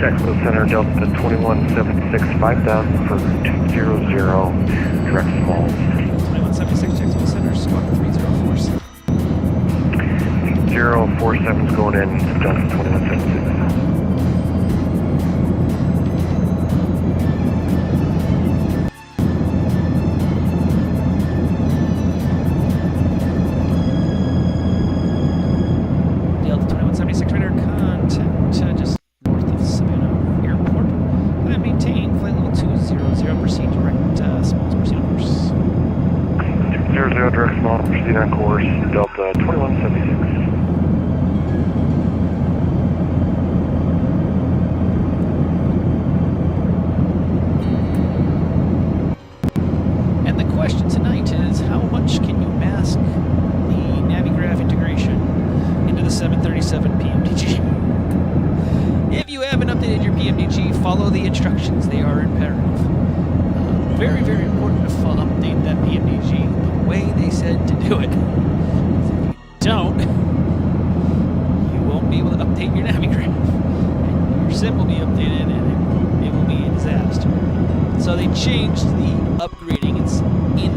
Jacksonville Center, Delta 2176, 5000 for 200, direct small. 2176, Jacksonville Center, squawk 3047. 047 is going in, Delta 2176. Direct small, proceed on course, Delta 2176. And the question tonight is, how much can you mask the Navigraph integration into the 737 PMDG? If you haven't updated your PMDG, follow the instructions. They are imperative. Very, very important to update that PMDG the way they said to do it. If you don't, you won't be able to update your Navigraph. And your SIM will be updated and it will be a disaster. So they changed the upgrading. It's in.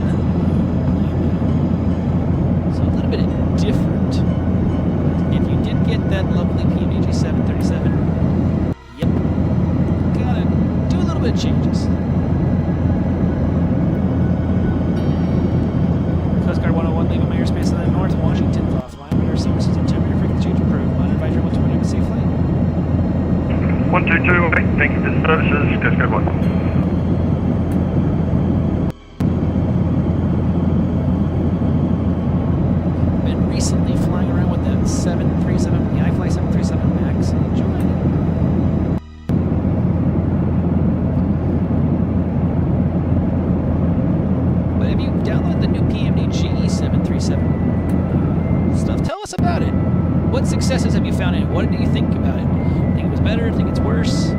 So a little bit different. If you did get that lovely PMDG 737, yep, gotta do a little bit of changes. Coast Guard 101, leaving my airspace in the north, Washington, offline. Radar services and temperature frequency change approved. Line advisory 120, have a safe flight. 122, thank you for the services, Coast Guard 1. Been recently flying around with that 737, the iFly 737 MAX, and enjoying it. But have you downloaded the new PMDG 737 stuff? Tell us about it. What successes have you found in it? What do you think about it? Think it was better? Think it's worse?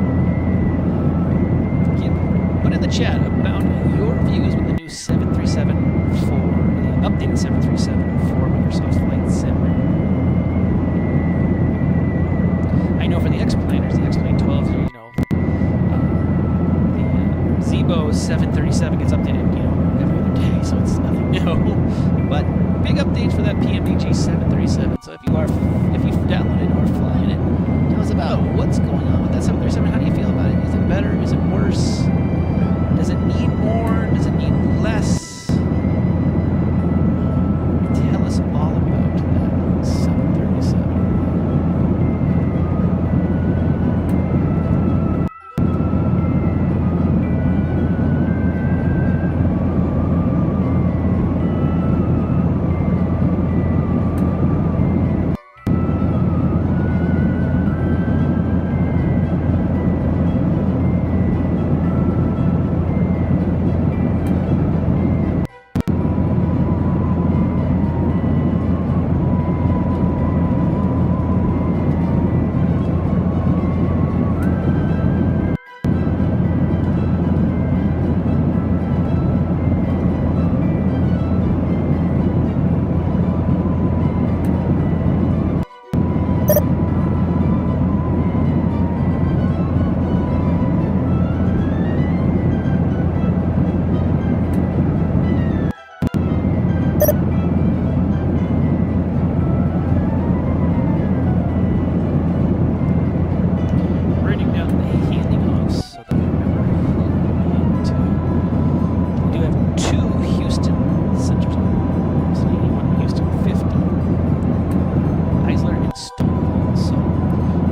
Put in the chat about your views with the new 737 for the updated 737 for Microsoft Flight Sim. I know for the X-Planers, the X-Plane 12, the Zibo 737 gets updated, every other day, so it's nothing new. But big updates for that PMDG 737. So if you've downloaded or flying it, tell us about what's going on with that 737. How do you feel about it? Is it better? Is it worse? Does it need more? Does it need less? Tell us all about that 737.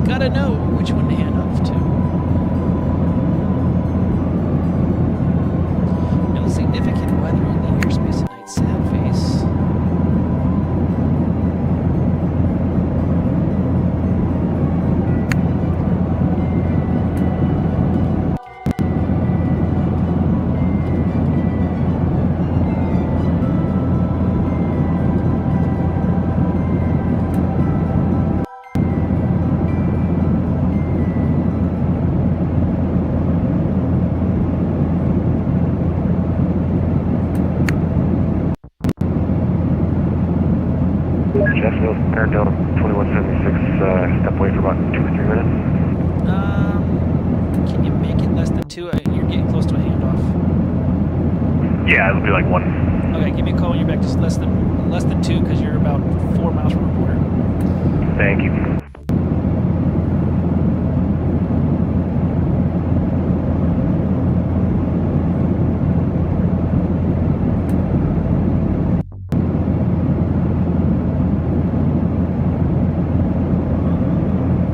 Gotta know which one to hand off to. No significant weather in the airspace tonight. Sad face. Jacksonville, Delta 2176, step away for about 2 or 3 minutes. Can you make it less than 2? You're getting close to a handoff. Yeah, it'll be like 1. Okay, give me a call when you're back. Just less than 2 because you're about 4 miles from the border. Thank you.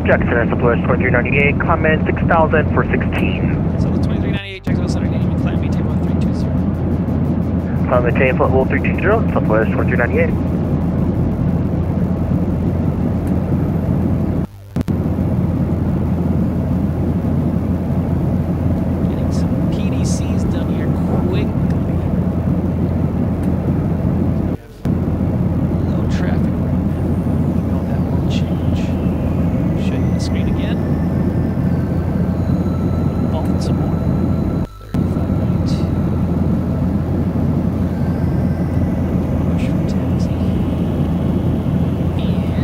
Jackson, Southwest 2398, comment 6,000 for 16. So the 2398 Jacksonville Center, can you climb me table 320? Comment table 320, Southwest 2398. Getting some PDCs done here quickly. We have low traffic right now. You know that will change. Show you the screen again. Baltimore. 3592. Push for taxi.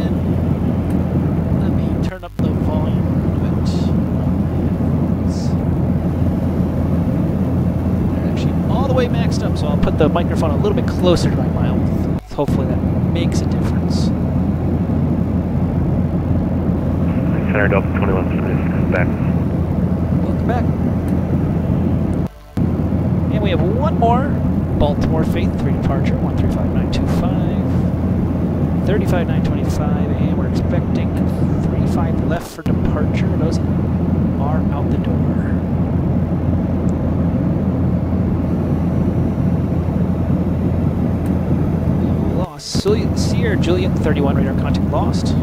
And let me turn up the volume a little bit on my headphones. They're actually all the way maxed up, so I'll put the microphone a little bit closer to my mouth. Hopefully that makes a difference. Center Delta 2176 back. Welcome back. And we have one more. Baltimore Faith 3 departure, 135925. 35925, and we're expecting 35 left for departure. Those are out the door. Lost. Sierra Juliet 31 radar contact lost.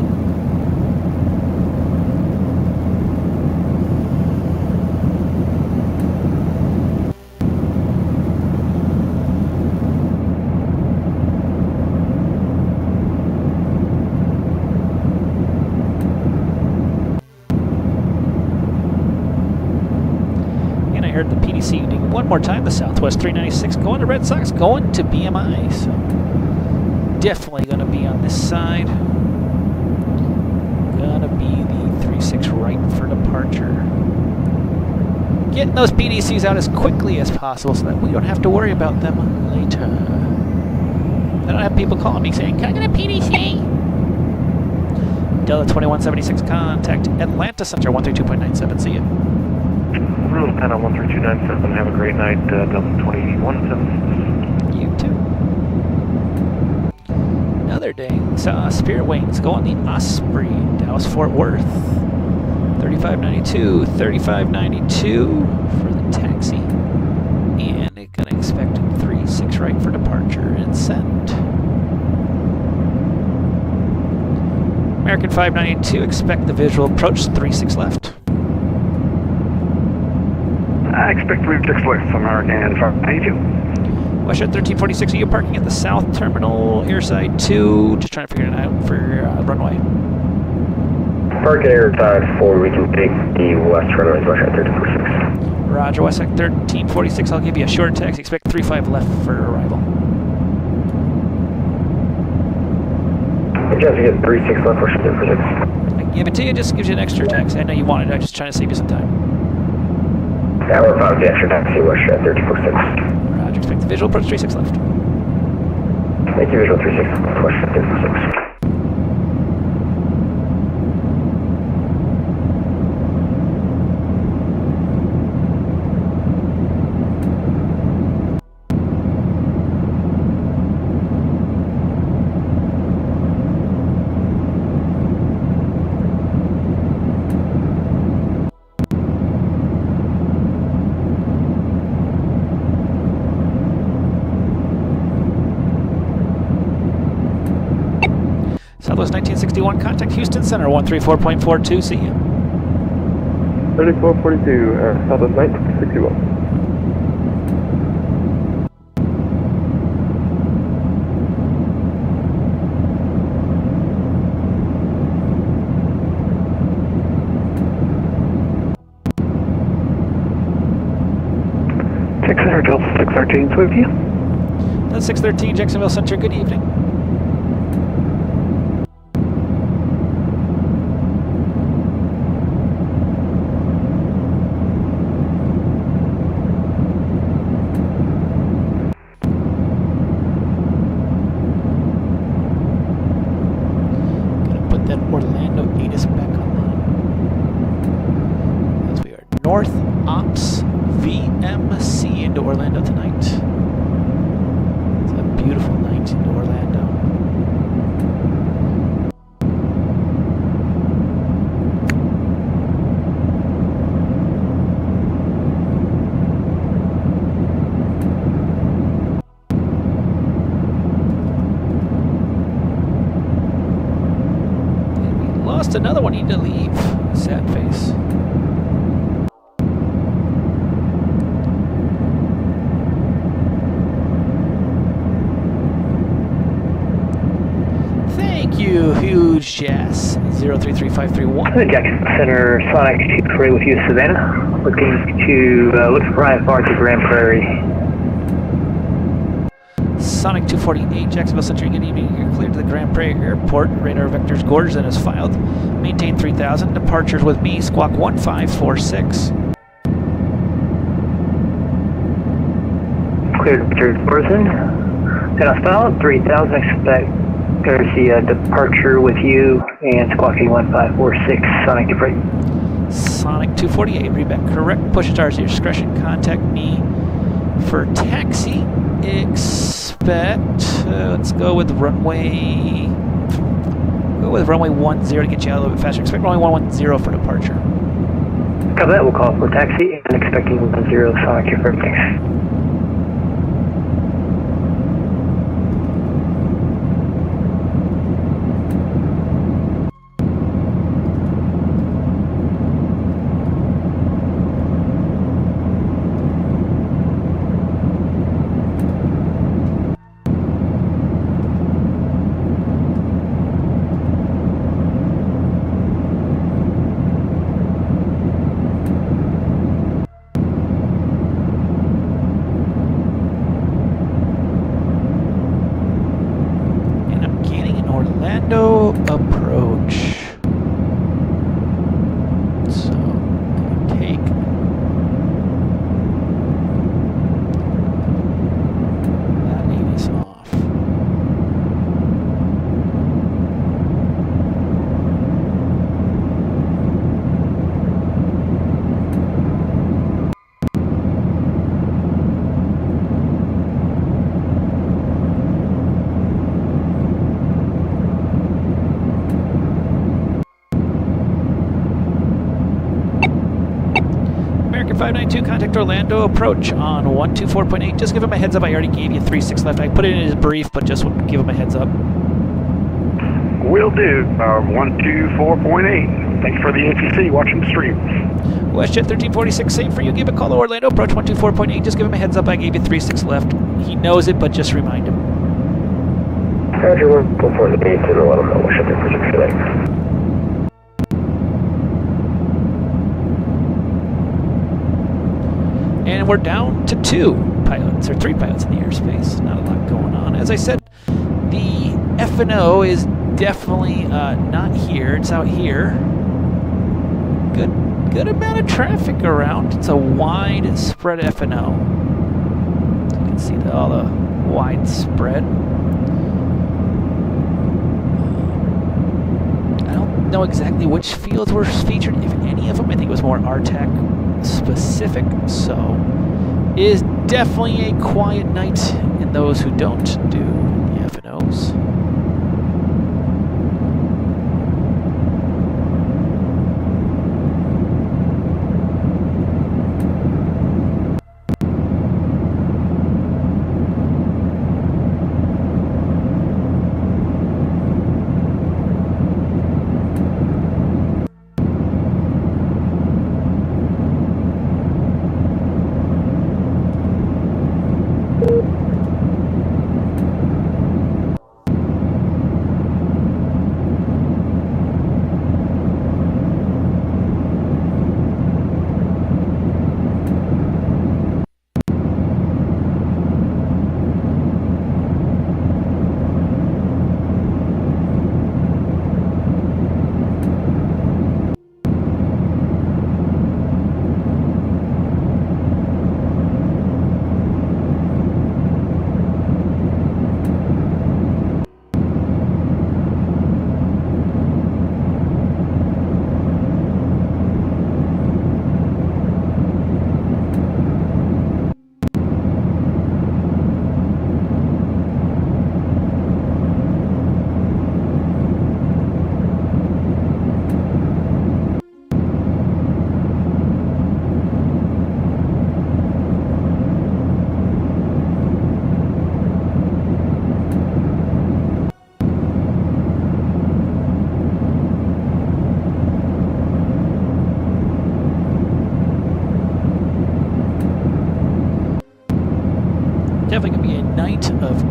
The PDC doing one more time. The Southwest 396 going to Red Sox, going to BMI. So definitely going to be on this side. Gonna be the 36 right for departure. Getting those PDCs out as quickly as possible so that we don't have to worry about them later. I don't have people calling me saying, "Can I get a PDC?" Delta 2176 contact Atlanta Center 132.97. See ya. Little Pena 13297, have a great night, Delta 2176. You too. Another day. Spirit Wings going the Osprey, Dallas Fort Worth. 3592, 3592 for the taxi. And it's going to expect 36 right for departure and send. American 592, expect the visual approach, 36 left. I expect 36 left, American 592. WestJet 1346, are you parking at the south terminal, airside 2? Just trying to figure it out for runway. Park at airside 4, we can take the west runway, WestJet 1346. Roger, WestJet 1346, I'll give you a short taxi. Expect 35 left for arrival. Just to get 36 left, WestJet 1346. I can give it to you, just gives you an extra taxi. I know you wanted it, I'm just trying to save you some time. Yeah, we're about the extra taxi, WestJet 1346. Roger, expect the visual approach, 36 left. Thank you, visual 36, WestJet 1346. Southwest 1961, contact Houston Center, 134.42, see you. 3442, Southwest 1961. Center, Delta 613, with you. Delta 613, Jacksonville Center, good evening. North Ops VMC into Orlando tonight. It's a beautiful night into Orlando. Lost another one. Need to leave. Sad face. Thank you, Huge Jazz. 033531. Jackson Center, Sonic 248 with you, Savannah. Looking for private far to Grand Prairie. Sonic 248, Jacksonville Century, good evening. You're cleared to the Grand Prairie Airport. Radar vectors gorgeous and is filed. Maintain 3000. Departures with me, squawk 1546. Cleared to third person. Then I filed 3000. Expect courtesy departure with you and squawking 1546. Sonic 248. Sonic 248, read back correct. Push stars at your discretion. Contact me for taxi. Expect, let's go with runway 10 to get you out a little bit faster. Expect runway 110 for departure. Copy that, we'll call for taxi and expecting 10 Sonic 248. Thanks. Orlando approach. So I can take that Avis off. American 592, contact Orlando approach on 124.8. Just give him a heads up. I already gave you 36 left. I put it in his brief, but just give him a heads up. Will do. 124.8. Thanks for the ATC. Watching the stream. WestJet 1346, same for you. Give a call to Orlando approach 124.8. Just give him a heads up. I gave you 36 left. He knows it, but just remind him. Roger, we'll go for the gate and let him know we'll shut their prison for that. And we're down to 2 pilots, or 3 pilots in the airspace. Not a lot going on. As I said, the F&O is definitely not here. It's out here. Good amount of traffic around. It's a wide spread F&O. You can see all the wide spread. I don't know exactly which fields were featured, if any of them. I think it was more RTAC specific, so it is definitely a quiet night in those who don't do the F&Os.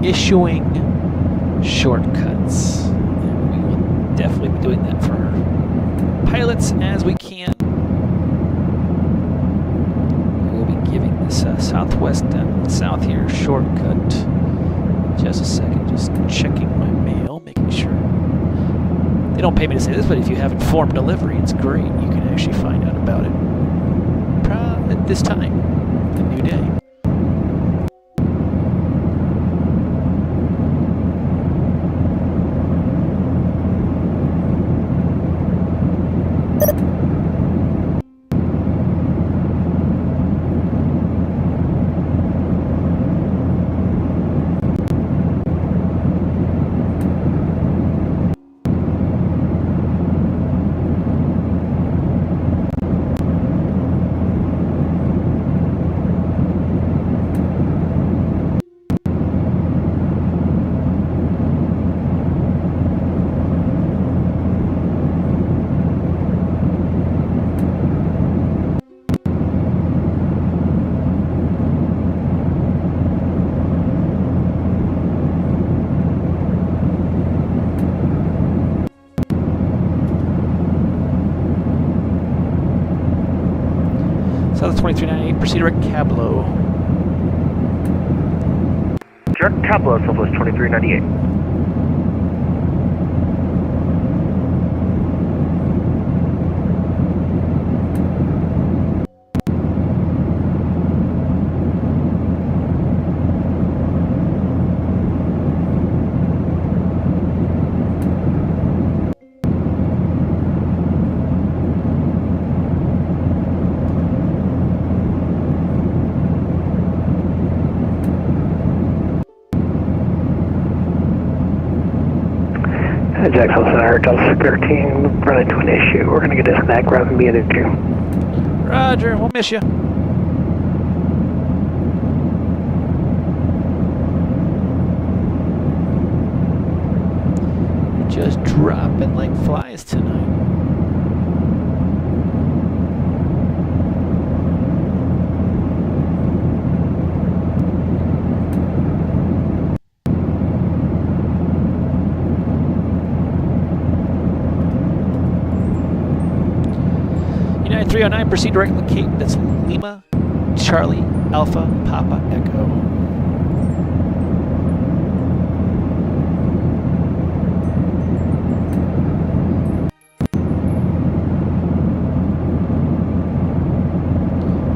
issuing shortcuts. And we will definitely be doing that for our pilots as we can. We will be giving this southwest and south here shortcut. Just a second, just checking my mail, making sure. They don't pay me to say this, but if you have informed delivery, it's great. You can actually find out about it at this time, the new day. South 2398, proceed direct Cablo. Direct Cablo, Southwest 2398. Jacksonville Center, Delta 13, run into an issue. We're going to get this back grab and be at issue. Roger, we'll miss you. You're just dropping like flies tonight. United 309, proceed direct to Cape. That's Lima, Charlie, Alpha, Papa, Echo.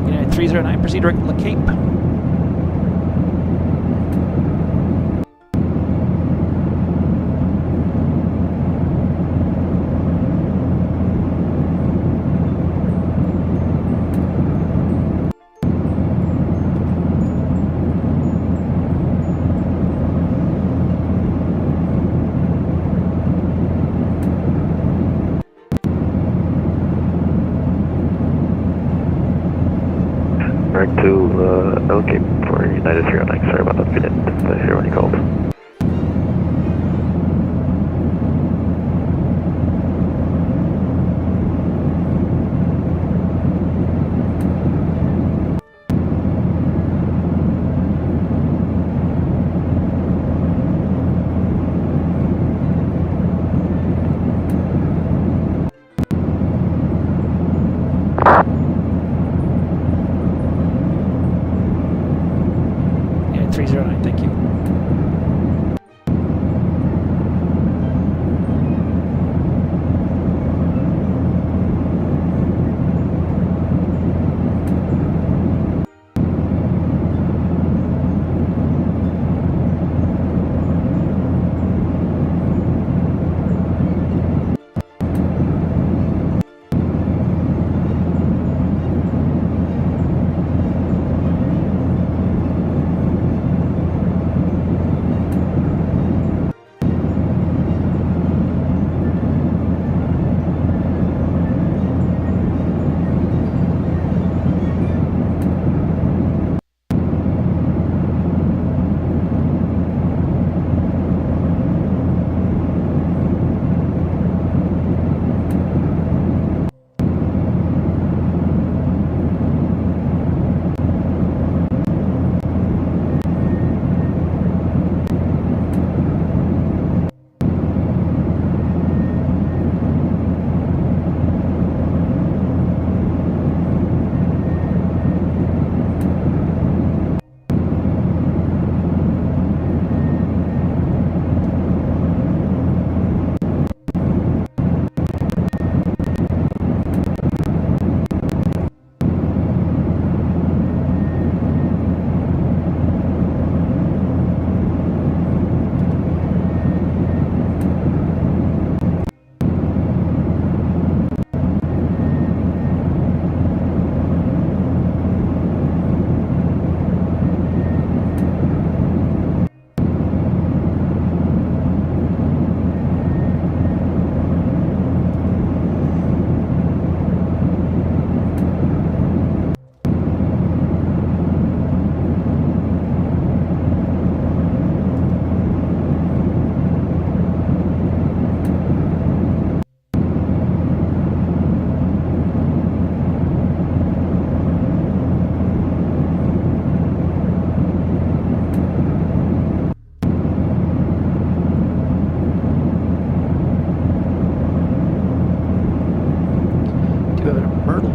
United 309, proceed direct to Cape. Direct to L Cape for United 309. Sorry about that, we didn't hear when you called. Yeah, 309, thank you.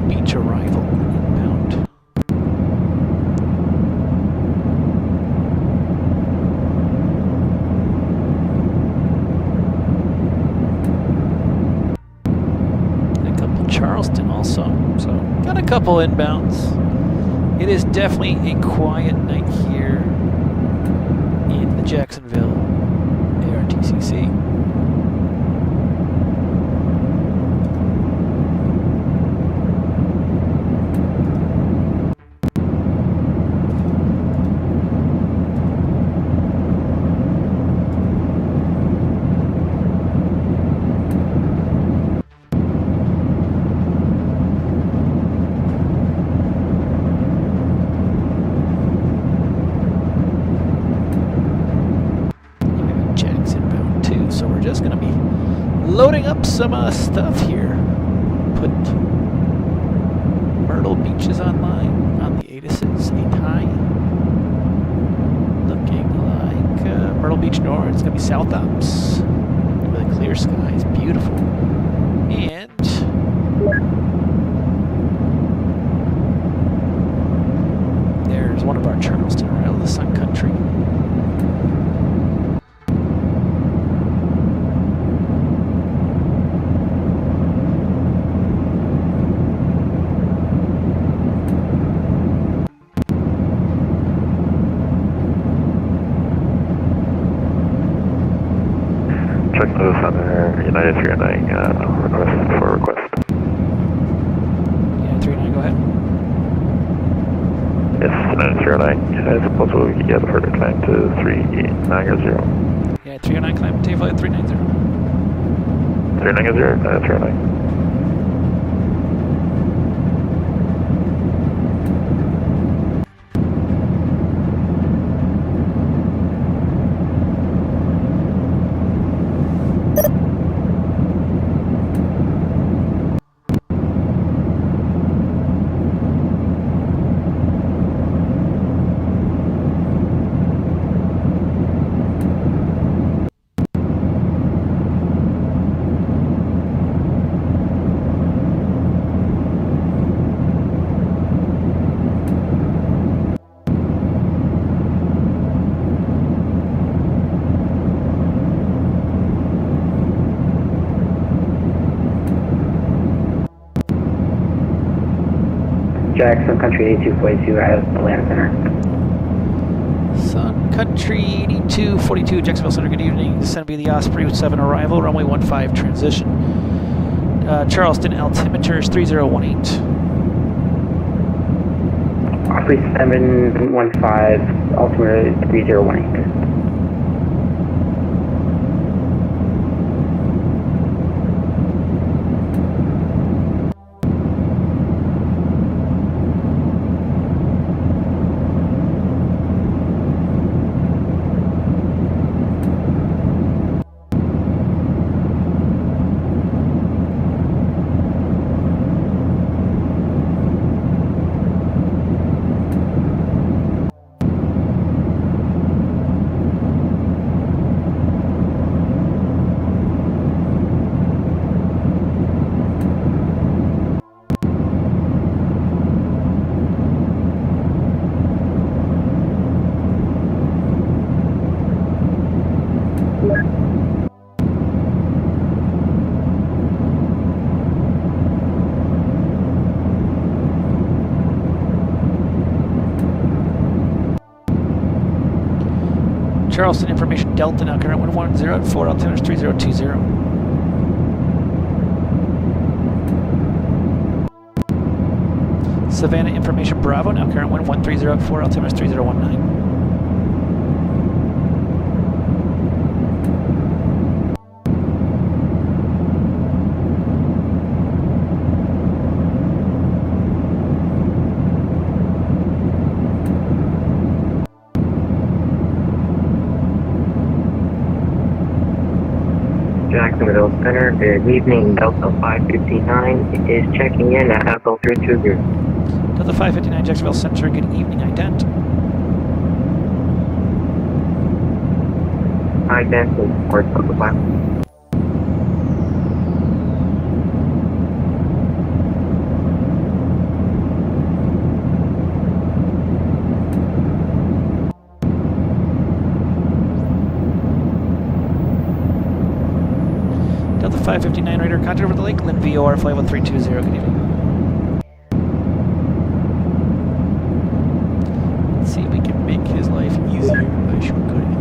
Beach arrival inbound. And a couple Charleston also. So got a couple inbounds. It is definitely a quiet night here in the Jacksonville ARTCC. Loading up some stuff here. Put Myrtle Beaches online on the Atis's 8 high. Looking like Myrtle Beach North. It's going to be South Ops. Really clear skies. Beautiful. And there's one of our Charleston arrival, the Sun Country. Check notice on United 309 for request. Yeah, 39, go ahead. Yes, United 309. Is it possible we could get a further climb to 390? Yeah, 309, climb to flight 390. 390, 309. Jackson Country 8242, I have the land center. Sun Country 8242, Jacksonville Center, good evening. Descend via the Osprey 7 arrival, runway 15 transition. Charleston altimeter is 3018. Osprey 715, altimeter 3018. Charleston information Delta now current 110 at 4 altimeter 3020. Savannah information Bravo now current 1130 at 4 altimeter 3019. Jacksonville Center, good evening. Delta 559 is checking in at Echo 320. Delta 559 Jacksonville Center, good evening. Ident. Ident is for Delta 5. 559 Radar, contact over the Lakeland VOR, flight 1320, good evening. Let's see if we can make his life easier by shortcutting it.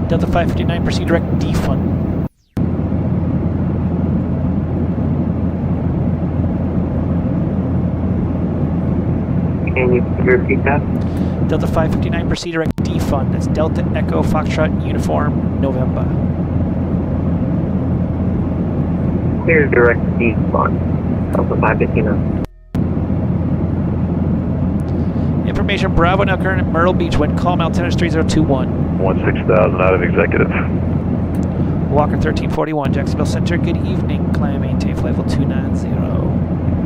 Delta 559, proceed direct defund. Can you repeat that? Delta 559, proceed direct defund. That's Delta Echo Foxtrot Uniform November. Clear direct defund. Delta 559. Information Bravo now current at Myrtle Beach. Wind calm, altimeter 3021. 16,000 out of executive. Walker 1341, Jacksonville Center. Good evening. Climb maintain flight level 290.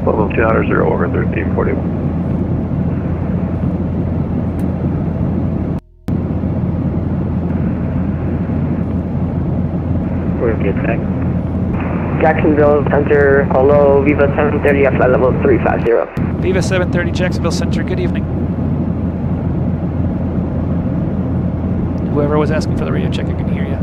Level 200 over 1341. Where's the attack? Jacksonville Center, hello, Viva 730 at flight level 350. Viva 730, Jacksonville Center. Good evening. Whoever was asking for the radio check, I can hear you.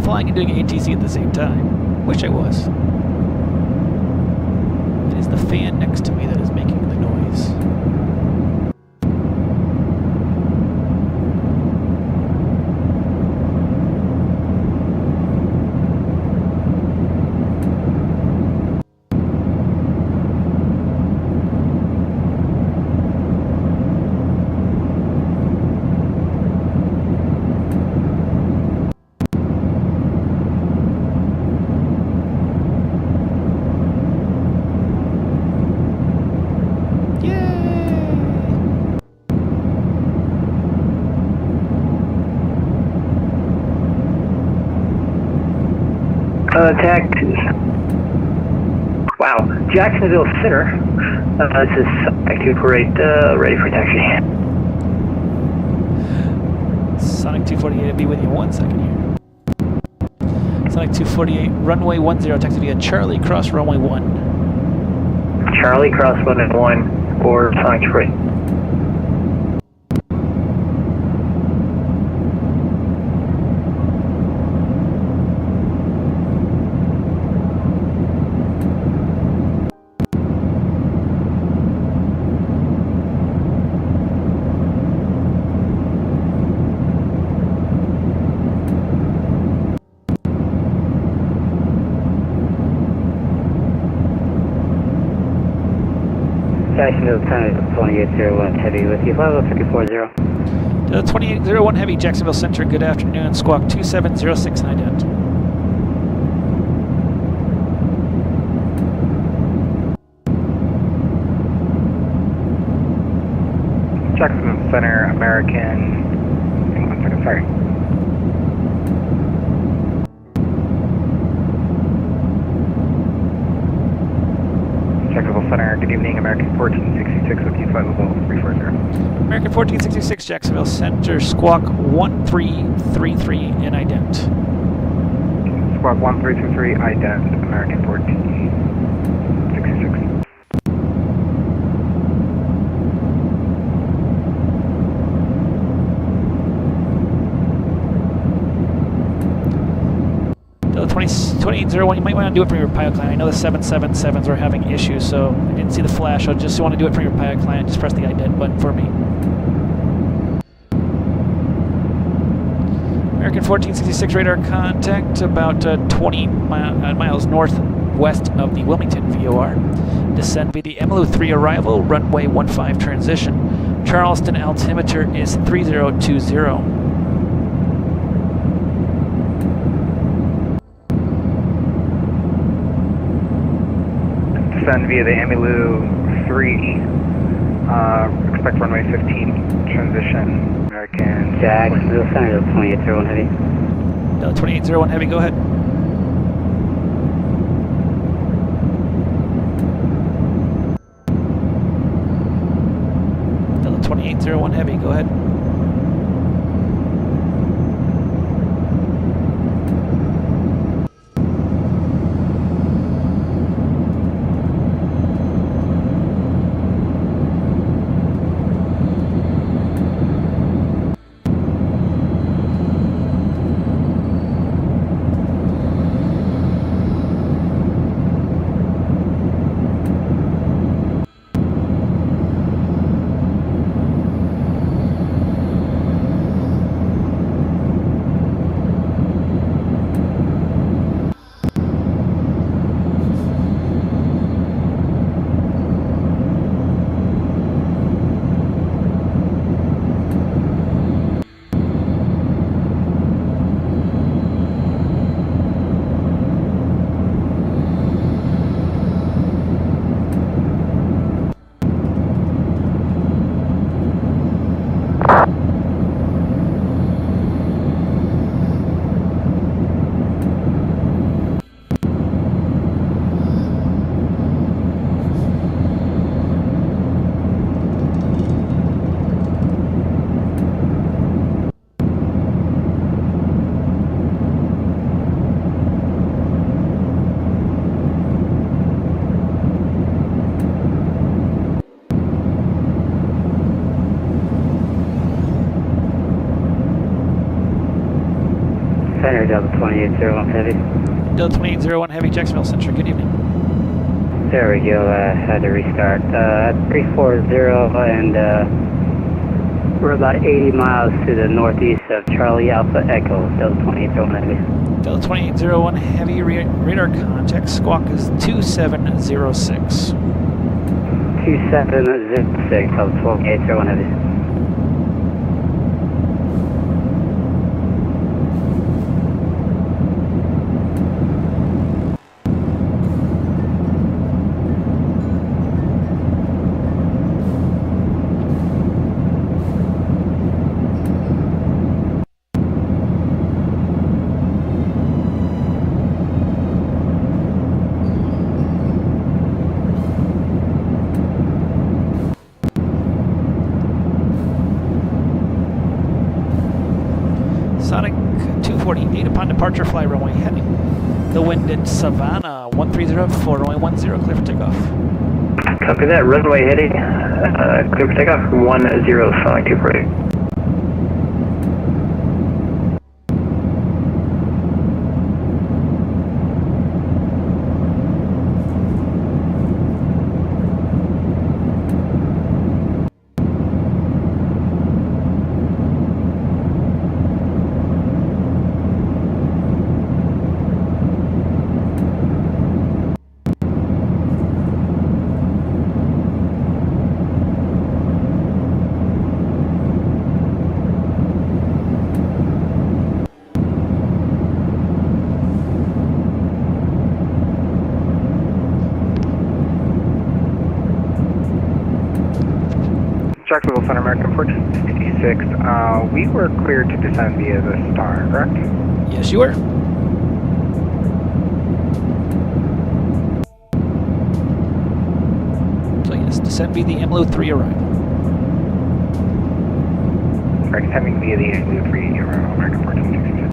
Flying and doing ATC at the same time. Wish I was. It is the fan next to me that is making the noise. Attack. Wow, Jacksonville Center. This is Sonic 248, ready for taxi. Sonic 248, I'll be with you 1 second here. Sonic 248, runway 10, taxi via Charlie Cross runway 1. Charlie Cross 1 for Sonic 248. Jacksonville Center 2801 Heavy with you, level 340. 2801 Heavy, Jacksonville Center, good afternoon. Squawk 2706 and ident. Jacksonville Center, American. Hang on 1 second, sorry. evening, American 1466 with you, flight level 340. American 1466, Jacksonville Center, squawk 1333 in ident. Squawk 1323, ident, American 1466. The 2801, you might want to do it from your pilot client. I know the 777s are having issues, so I didn't see the flash. I just want to do it from your pilot client. Just press the ident button for me. American 1466 radar contact about 20 miles northwest of the Wilmington VOR. Descend via the Emmylou 3 arrival, runway 15 transition. Charleston altimeter is 3020. Descend via the Emmylou 3. Expect runway 15 transition. American. Jacksonville Center, 2801 Heavy. Delta 2801 Heavy, go ahead. Delta 2801 Heavy, go ahead. Center, Delta 2801 Heavy. Delta 2801 Heavy, Jacksonville Center, good evening. There we go, had to restart. 340 and we're about 80 miles to the northeast of Charlie Alpha Echo, Delta 2801 Heavy. Delta 2801 Heavy, radar contact, squawk is 2706. 2706, Delta 2801 Heavy. Sonic 248 upon departure, fly runway heading. The wind at Savannah 1304, runway 10, clear for takeoff. Copy that. Runway heading. Clear for takeoff. 10, Sonic 248. Jacksonville Center, American 1466. We were cleared to descend via the Star, correct? Yes, you are. So send me the MLO 3 arrival. Correct, sending via the Blue 3 around American 1466.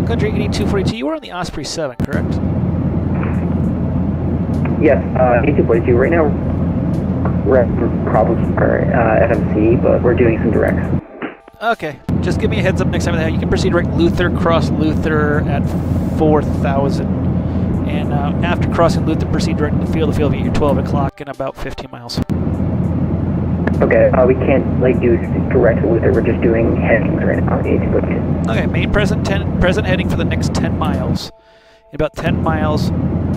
Country 8242, you were on the Osprey 7, correct? Yes, 8242. Right now, we're having problems with our FMC, but we're doing some directs. Okay, just give me a heads up next time. You can proceed direct Luther, cross Luther at 4,000. And after crossing Luther, proceed direct to the field. The field will be at 12 o'clock in about 15 miles. Okay, we can't do direct Luther. We're just doing headings right now. 8242. Okay, main present heading for the next 10 miles. In about 10 miles,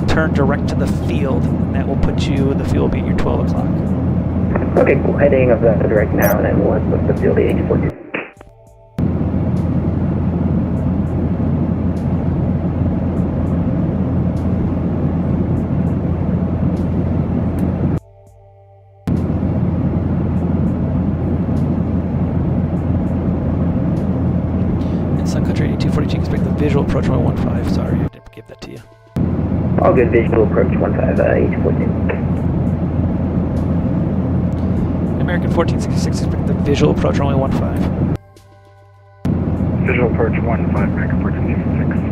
turn direct to the field, and that will put you, the field will be at your 12 o'clock. Okay, cool. Heading of the direct now, and then we'll put the field at 8242. Country 8242, expect the visual approach 115. Sorry, I didn't give that to you. All good, visual approach 8242. American 1466, expect the visual approach runway 15. Visual approach 15, American 1466.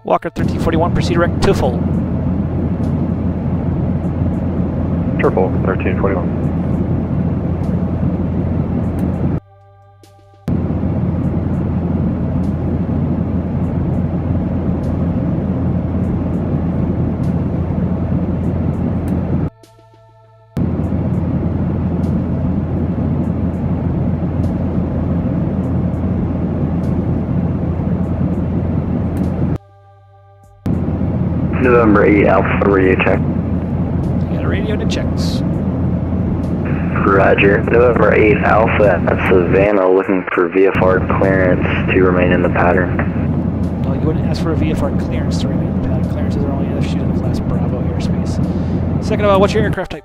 Walker 1341, proceed direct to full. Turbo 1341. November 8 Alpha radio check. You got a radio to checks. Roger. November 8 Alpha at Savannah looking for VFR clearance to remain in the pattern. Well, you wouldn't ask for a VFR clearance to remain in the pattern. Clearances are only issued in Class Bravo airspace. Second of all, what's your aircraft type?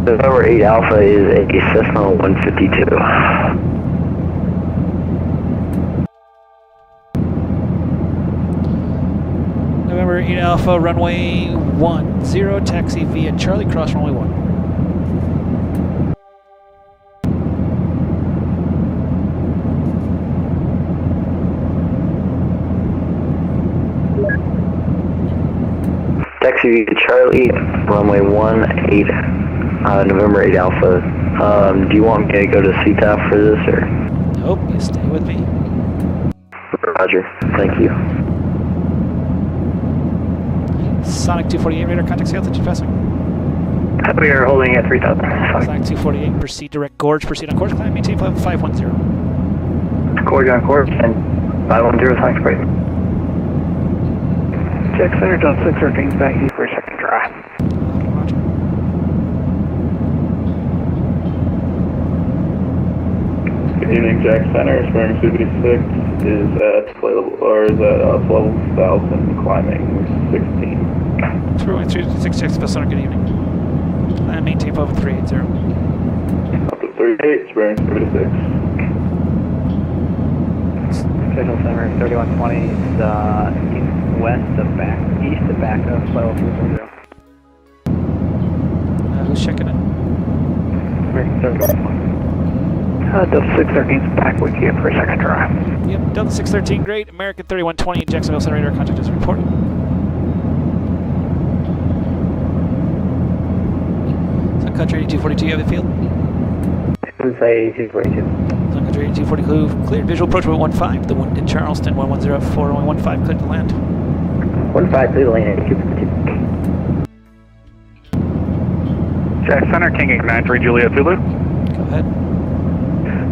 November 8 Alpha is a Cessna 152. November 8 Alpha, runway 10, taxi via Charlie Cross, runway 1. Taxi via Charlie, runway 18, November 8 Alpha. Do you want me to go to CTAF for this, or? Nope, you stay with me. Roger, thank you. Sonic 248 radar contact, see altitude passing. We are holding at 3,000. Sonic 248, proceed direct gorge, proceed on course, climb, maintain 510. Gorge on course and 510 Sonic Spray. Check center, John 6, rotating back east for a second dry. Roger. Good evening, Jack Center. Swearing CB6 is at 12,000, climbing 16. 313 checks, Sonic, good evening. And maintain 51380. Up to 38, swearing CB6. Official summary 3120 is east of back of 50340. Who's checking in? Delta 613's back with you for a second try. Yep, Delta 613, great. American 3120 in Jacksonville Center radar contact is reported. Sun Country 8242, you have the field? Inside 8242. Sun Country 8242, cleared visual approach with 15. The wind in Charleston, 110 at 4, only 15, cleared to land. 15, clear the lane 8242. Jack Center, King Air 93 Juliet Zulu. Go ahead.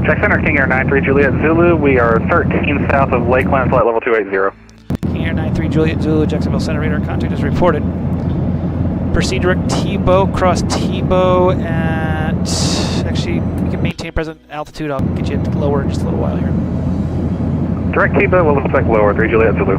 Jack Center, King Air 93 Juliet Zulu. We are 13 south of Lakeland, flight level 280. King Air 93 Juliet Zulu, Jacksonville Center radar contact is reported. Proceed direct Tebow, cross Tebow at... Actually, you can maintain present altitude. I'll get you lower in just a little while here. Direct Tebow will expect lower, 3 Juliet Zulu.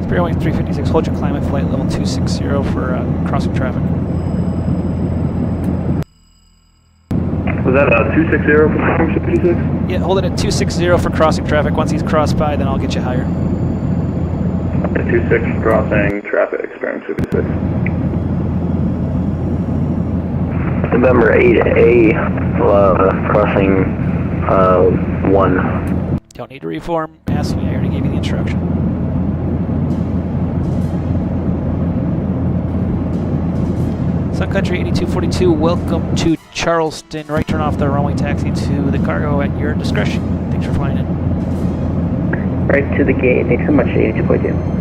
Spirit Wing 356, hold your climb at flight level 260 for crossing traffic. Was that 260 for Climb 56? Yeah, hold it at 260 for crossing traffic. Once he's crossed by, then I'll get you higher. 26 crossing traffic, Experiment 56. November 8A, crossing 1. Don't need to reform. Ask me, I already gave you the instruction. Sun Country 8242, welcome to Charleston. Right turn off the runway taxi to the cargo at your discretion. Thanks for flying in. Right to the gate. Thanks so much, 8242.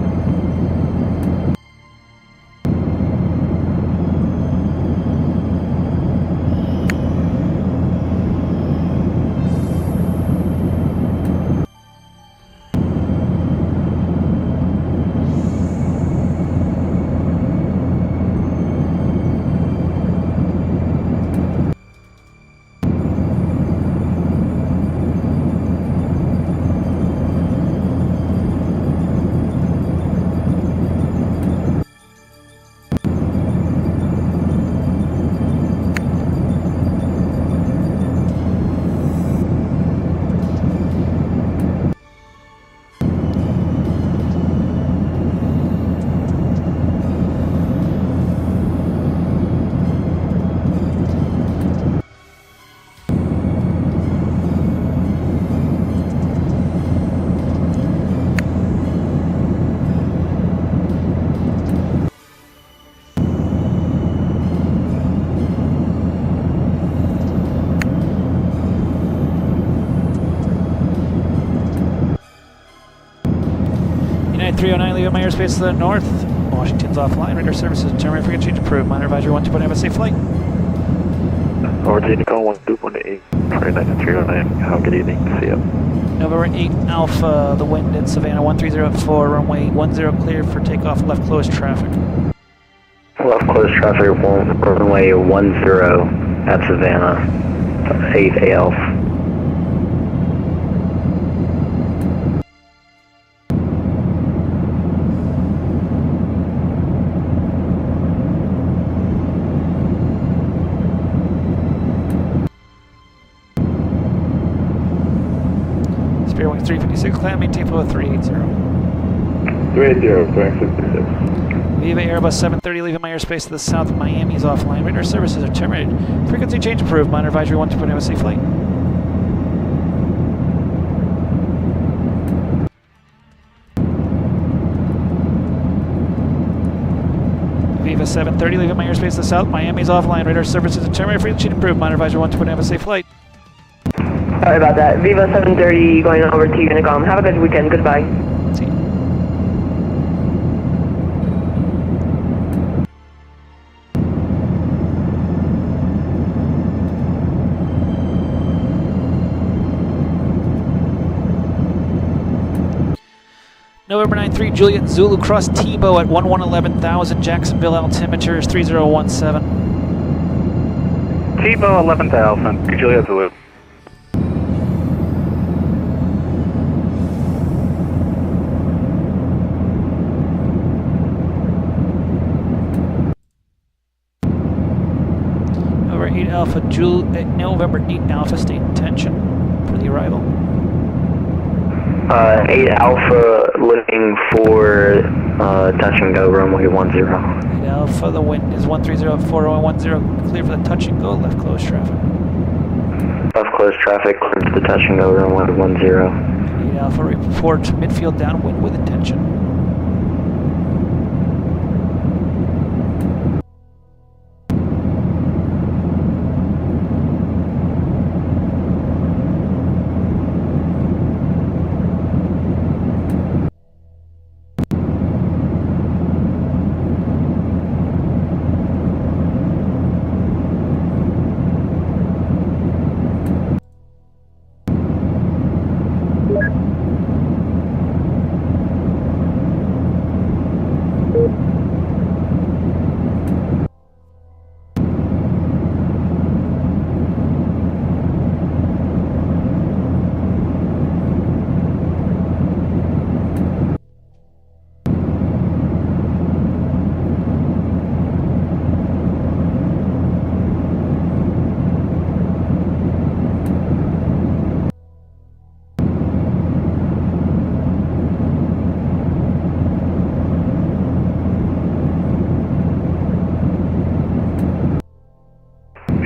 United 309, leaving my airspace to the north. Washington's offline. Radar services determined frequency change approved. Minor advisory 121, have a safe flight. Origin call 1218, United 309. Have a good evening. See ya. November 8 Alpha, the wind in Savannah 130 runway 10 clear for takeoff, left closed traffic. Left close traffic, runway 10 at Savannah, 8 AL. Spirit Wing 356, climb, maintain flow at 380. 380, Climb 56. Viva Airbus 730, leaving my airspace to the south of Miami is offline. Radar services are terminated. Frequency change approved. Minor advisory 121, have a safe flight. Viva 730, leaving my airspace to the south. Miami is offline. Radar services are terminated. Frequency change approved. Minor advisory 121, have a safe flight. Sorry about that. Viva 730 going over to Unicom. Have a good weekend. Goodbye. See you. November 93 Juliet Zulu cross Tebow at 11,000 Jacksonville altimeter is 3017. Tebow 11,000, Juliet Zulu. November 8 Alpha state intention for the arrival. 8 Alpha looking for touch and go runway 10. 8 Alpha, the wind is 130-4010, clear for the touch and go, left close traffic. Left close traffic, clear to the touch and go runway 10. 8 Alpha, report midfield downwind with intention.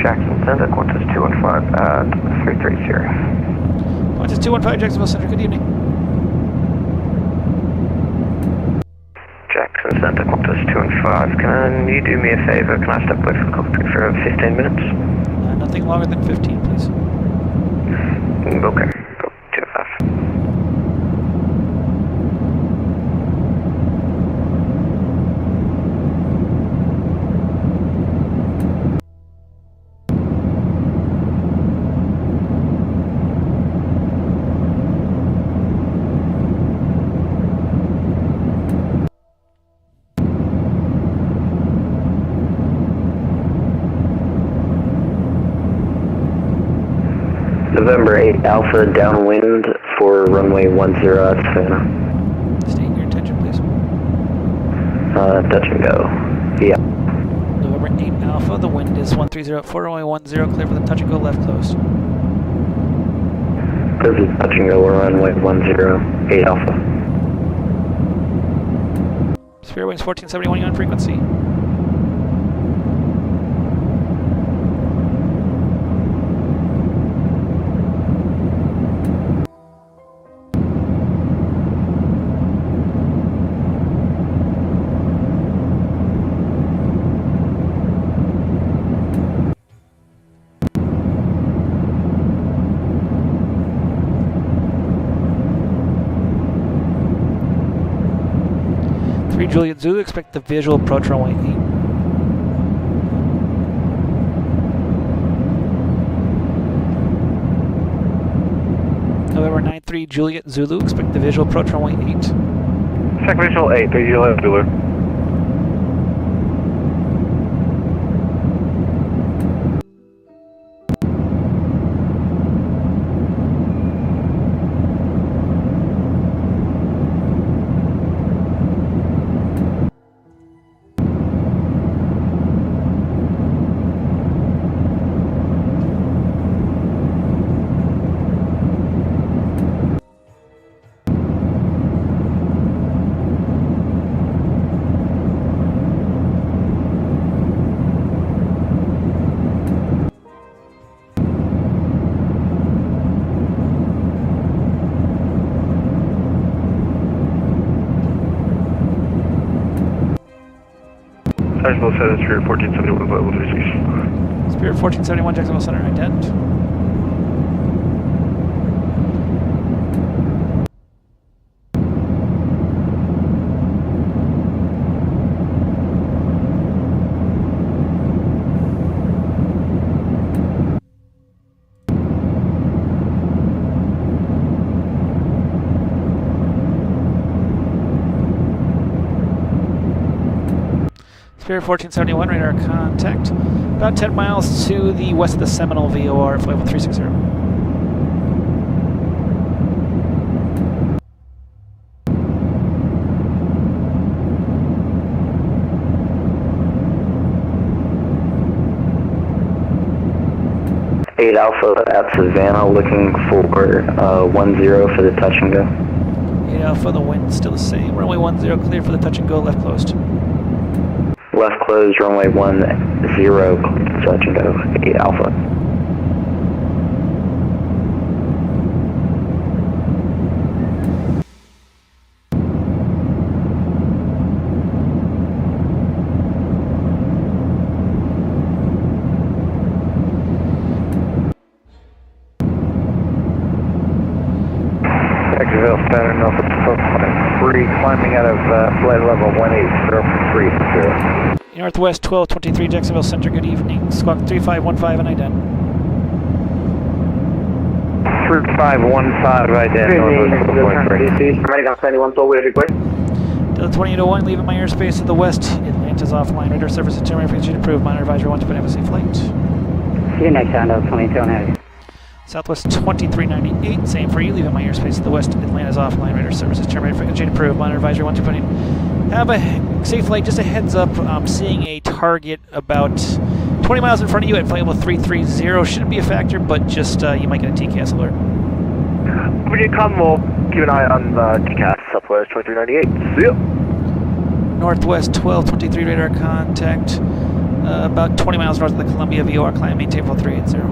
Jackson Center, Qantas 215 at 330. Qantas 215 Jacksonville Center, good evening. Jackson Center, Qantas 215. Can you do me a favor? Can I step away from the cockpit for 15 minutes? Nothing longer than 15, please. Okay, go 215. November 8 Alpha downwind for runway 10 at Savannah. State your intention, please. Touch and go. Yeah. November 8 Alpha, the wind is 130-4010, clear for the touch and go, left closed. Clear for the touch and go runway 10, 8 Alpha. Sphere Wings 1471 on frequency. Juliet Zulu, expect the visual approach runway 8. November 93 Juliet Zulu, expect the visual approach runway 8. Check visual 8, 3 Juliet Zulu. Jacksonville Center, Spirit 1471, level 36. Spirit 1471, Jacksonville Center, ident. Spirit 1471, radar contact. About 10 miles to the west of the Seminole VOR, flight level 360. Eight Alpha at Savannah, looking for 10 for the touch and go. 8 Alpha, the wind still the same. Runway 10, clear for the touch and go, left closed. Left closed, runway 10, touch and go. 8 Alpha. Jacksonville, Saturn, Alpha 3, climbing out of flight level 18030. Northwest 1223, Jacksonville Center, good evening. Squawk 3515 and ident. 3515, ident, Northwest 1223. American 7112, we request. Delta 2801, leaving my airspace to the west. Atlanta's offline. Radar service determined frequency approved. Monitor advisory 1 to have a safe flight. See you next time, Delta 22 Southwest 2398, same for you. Leaving my airspace to the west. Atlanta's offline. Radar service determined frequency approved. Monitor advisory 1 to have a safe flight. Just a heads up, I'm seeing a target about 20 miles in front of you at flight level 330. Shouldn't be a factor, but just you might get a TCAS alert. Virginia Com, we'll keep an eye on TCAS, Southwest 2398. See ya. Northwest 1223 radar contact. About 20 miles north of the Columbia VOR. Climb maintain level 380.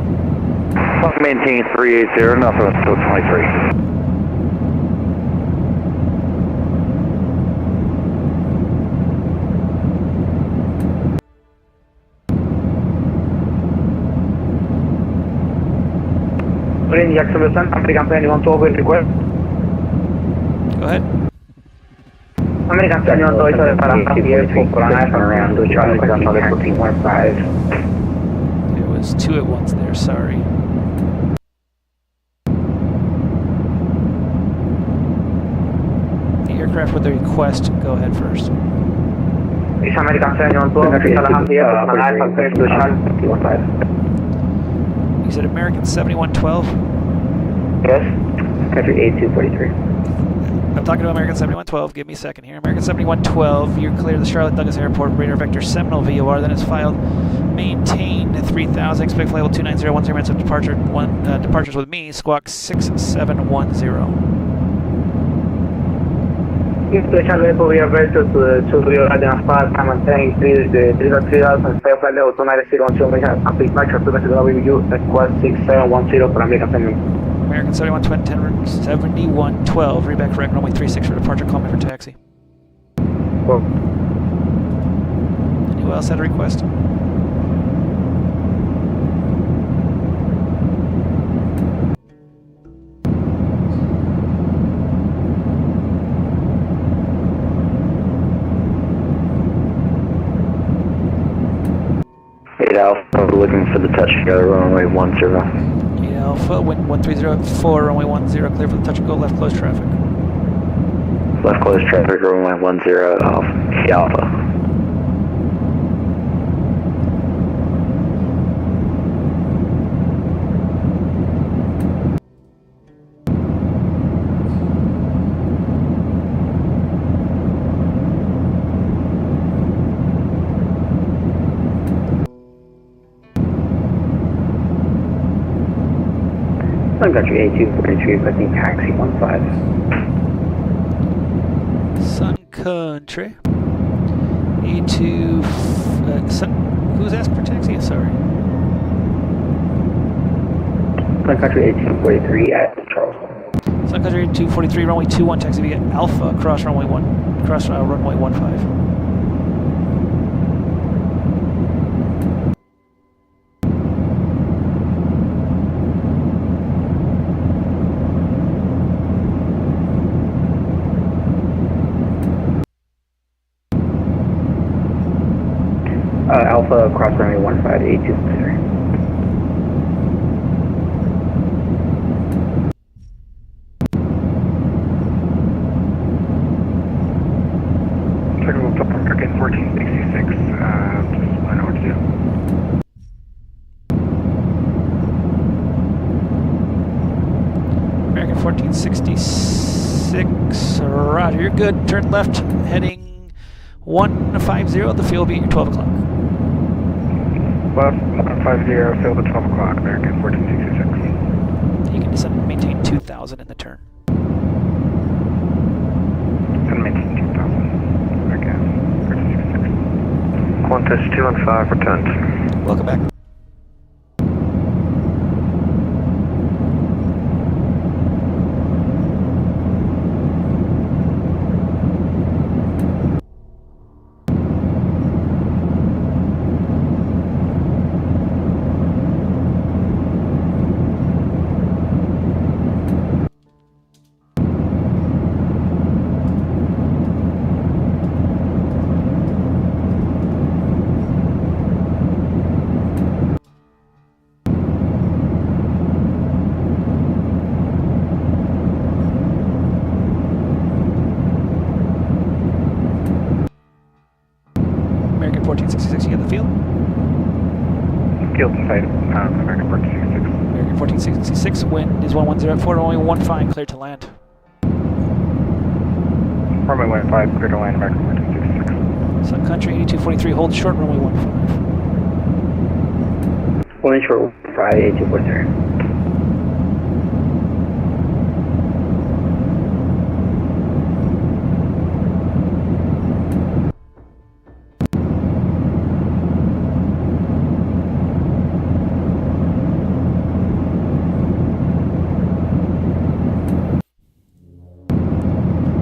Maintain 380, Northwest 1223. Green Jacksonville, American 2112, we request. Go ahead. American 2112 is para Javier, for an iPhone around to Charlie, Gonzalez 1415. There was two at once there, sorry. The aircraft with the request, go ahead first. It's American 7112, it's Javier, for an iPhone to Charlie 1415. You said American 7112? Yes, country 8243. I'm talking to American 7112. Give me a second here. American 7112, you're clear to the Charlotte Douglas Airport, radar vector Seminole VOR, then is filed. Maintain 3000, expect flight level 290, 10 minutes of departure, departures with me, squawk 6710. Charlie, we are ready to the Radar 5, I'm maintaining 3000, expect flight level 290, 10 minutes, and please make sure to message with you, request 6710 for American 71. American 7112, read back correct, runway 36 for departure, call me for taxi. Well, And who else had a request? Alpha, looking for the touch and go, runway 10. 8 Alpha, wind 1304, runway 10, clear for the touch and go, left close traffic. Left close traffic, runway 10, Alpha. Sun Country A243, requesting taxi 15. Sun Country. A2. Who's asking for taxi? Sorry. Sun Country 1843 at Charleston. Sun Country 243, runway 21, taxi via Alpha, cross runway 1, cross runway 15. Alpha, cross runway 15, A243. Technical American 1466, Roger, you're good. Turn left, heading 150. The fuel will be at your 12 o'clock. Left 150, field at 12 o'clock, American 1466. You can descend and maintain 2,000 in the turn. And maintain 2,000, American 1466. Qantas 215 returned. Welcome back. American 1466, you get the field. Field in sight, American 1466. American 1466, wind is 110 at 4, only 15, clear to land. Runway 15, clear to land, American 1466. Sun Country 8243, hold short, runway 15. One short, Friday, 8243.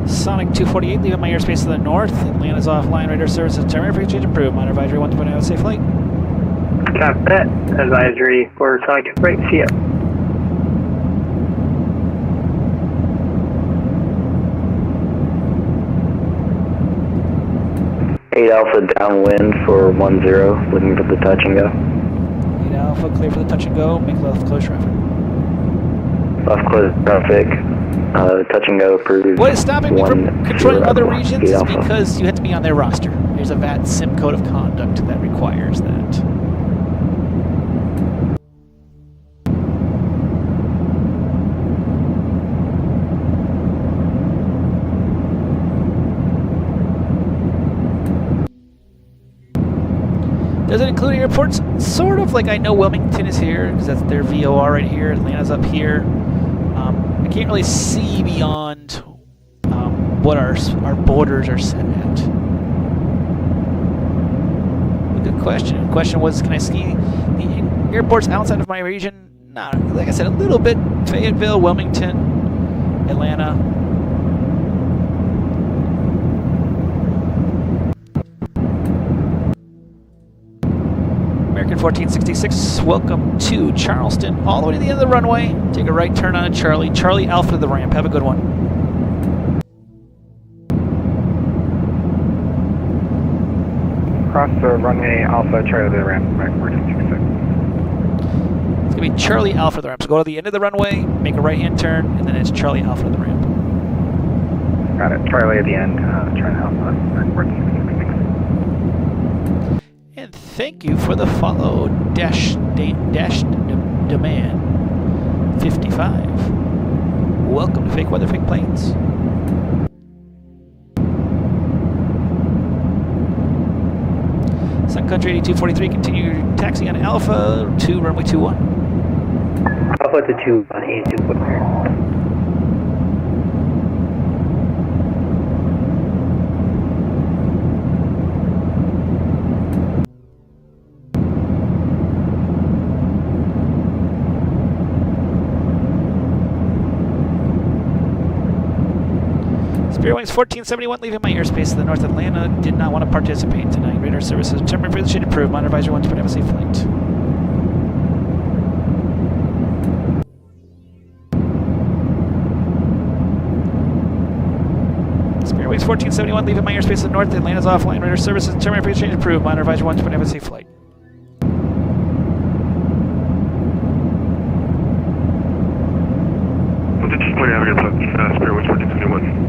Sonic 248, leaving my airspace to the north. Atlanta's offline, radar services, terminal frequency approved. Minor advisory 1.0, safe flight. Copy that. Advisory for Sonic 248, see ya. Eight Alpha downwind for 10, looking for the touch and go. 8 Alpha, clear for the touch and go. Make left close traffic. Left close traffic. Touch and go approved. What is stopping me from controlling other regions is Alpha. because you have to be on their roster. There's a VAT SIM code of conduct that requires that. Does it include airports? Sort of. Like, I know Wilmington is here because that's their VOR right here. Atlanta's up here. I can't really see beyond what our borders are set at. Good question. The question was, can I ski the airports outside of my region? Nah, like I said, a little bit. Fayetteville, Wilmington, Atlanta. American 1466, welcome to Charleston. All the way to the end of the runway. Take a right turn on Charlie. Charlie Alpha to the ramp. Have a good one. Cross the runway Alpha, Charlie to the ramp, American 1466. It's going to be Charlie Alpha to the ramp. So go to the end of the runway, make a right-hand turn, and then it's Charlie Alpha to the ramp. Got it. Charlie at the end, Charlie Alpha, American 1466. And thank you for the follow, Dash Demand 55. Welcome to Fake Weather, Fake Planes. Sun Country 8243, continue taxi on Alpha to runway 21. Alpha to 2 on 8243. Spirit Wings 1471, leaving my airspace to the north. Atlanta did not want to participate tonight. Radar services, terminal frequency approved. Monitor advisory 1 to have a safe flight. Spirit Wings 1471, leaving my airspace to the north. Atlanta's offline. Radar services, terminal frequency approved. Monitor advisory 1 to have a safe flight. Spirit Wings 1471.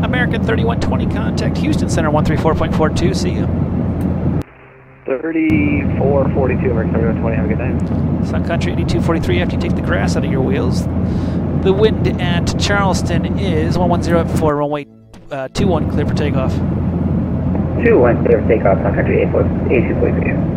American 3120, contact Houston Center 134.42. See ya. 3442, American 7120, have a good night. Sun Country 8243 after you take the grass out of your wheels. The wind at Charleston is 110 at 4, runway 21 clear for takeoff. 21 clear for takeoff, Sun Country 8243.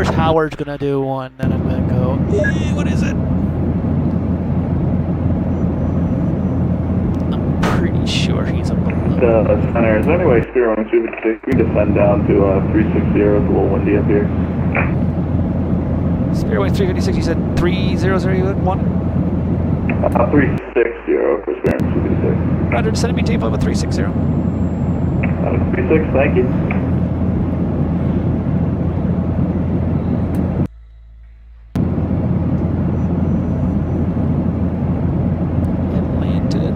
Howard's gonna do one, then I'm gonna go, what is it? I'm pretty sure he's a below. Center, is there any way Spirit 126, we descend down to 360, it's a little windy up here. Spirit Wing 356, you said 300 you had one? 360 for Spirit 126. Roger, send me tape level 360. 36, thank you.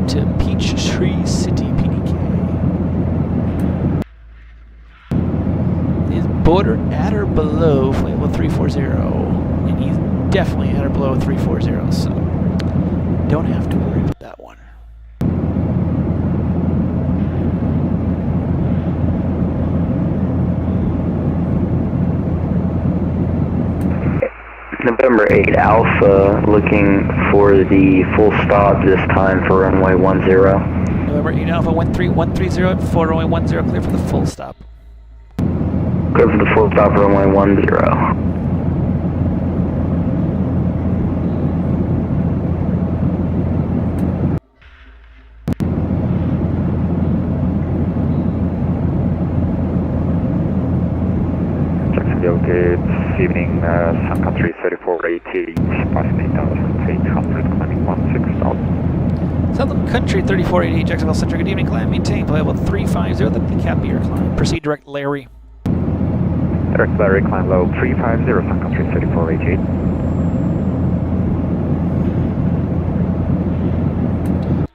To Peachtree City, PDK. Is border at or below flight level 340, and he's definitely at or below 340, so don't have to worry about that one. November 8 Alpha, looking for the full stop this time for runway 10. November 8 Alpha 130 at 4, runway 10, clear for the full stop. Clear for the full stop for runway 10. Okay, this evening, Sun Country 3488, passing 8,800, climbing 16,000. Southern Country 3488, Jacksonville Central, good evening, climb, maintain, flight level 350, the cap your climb. Proceed direct Larry. Direct Larry, climb low 350, Sun Country 3488.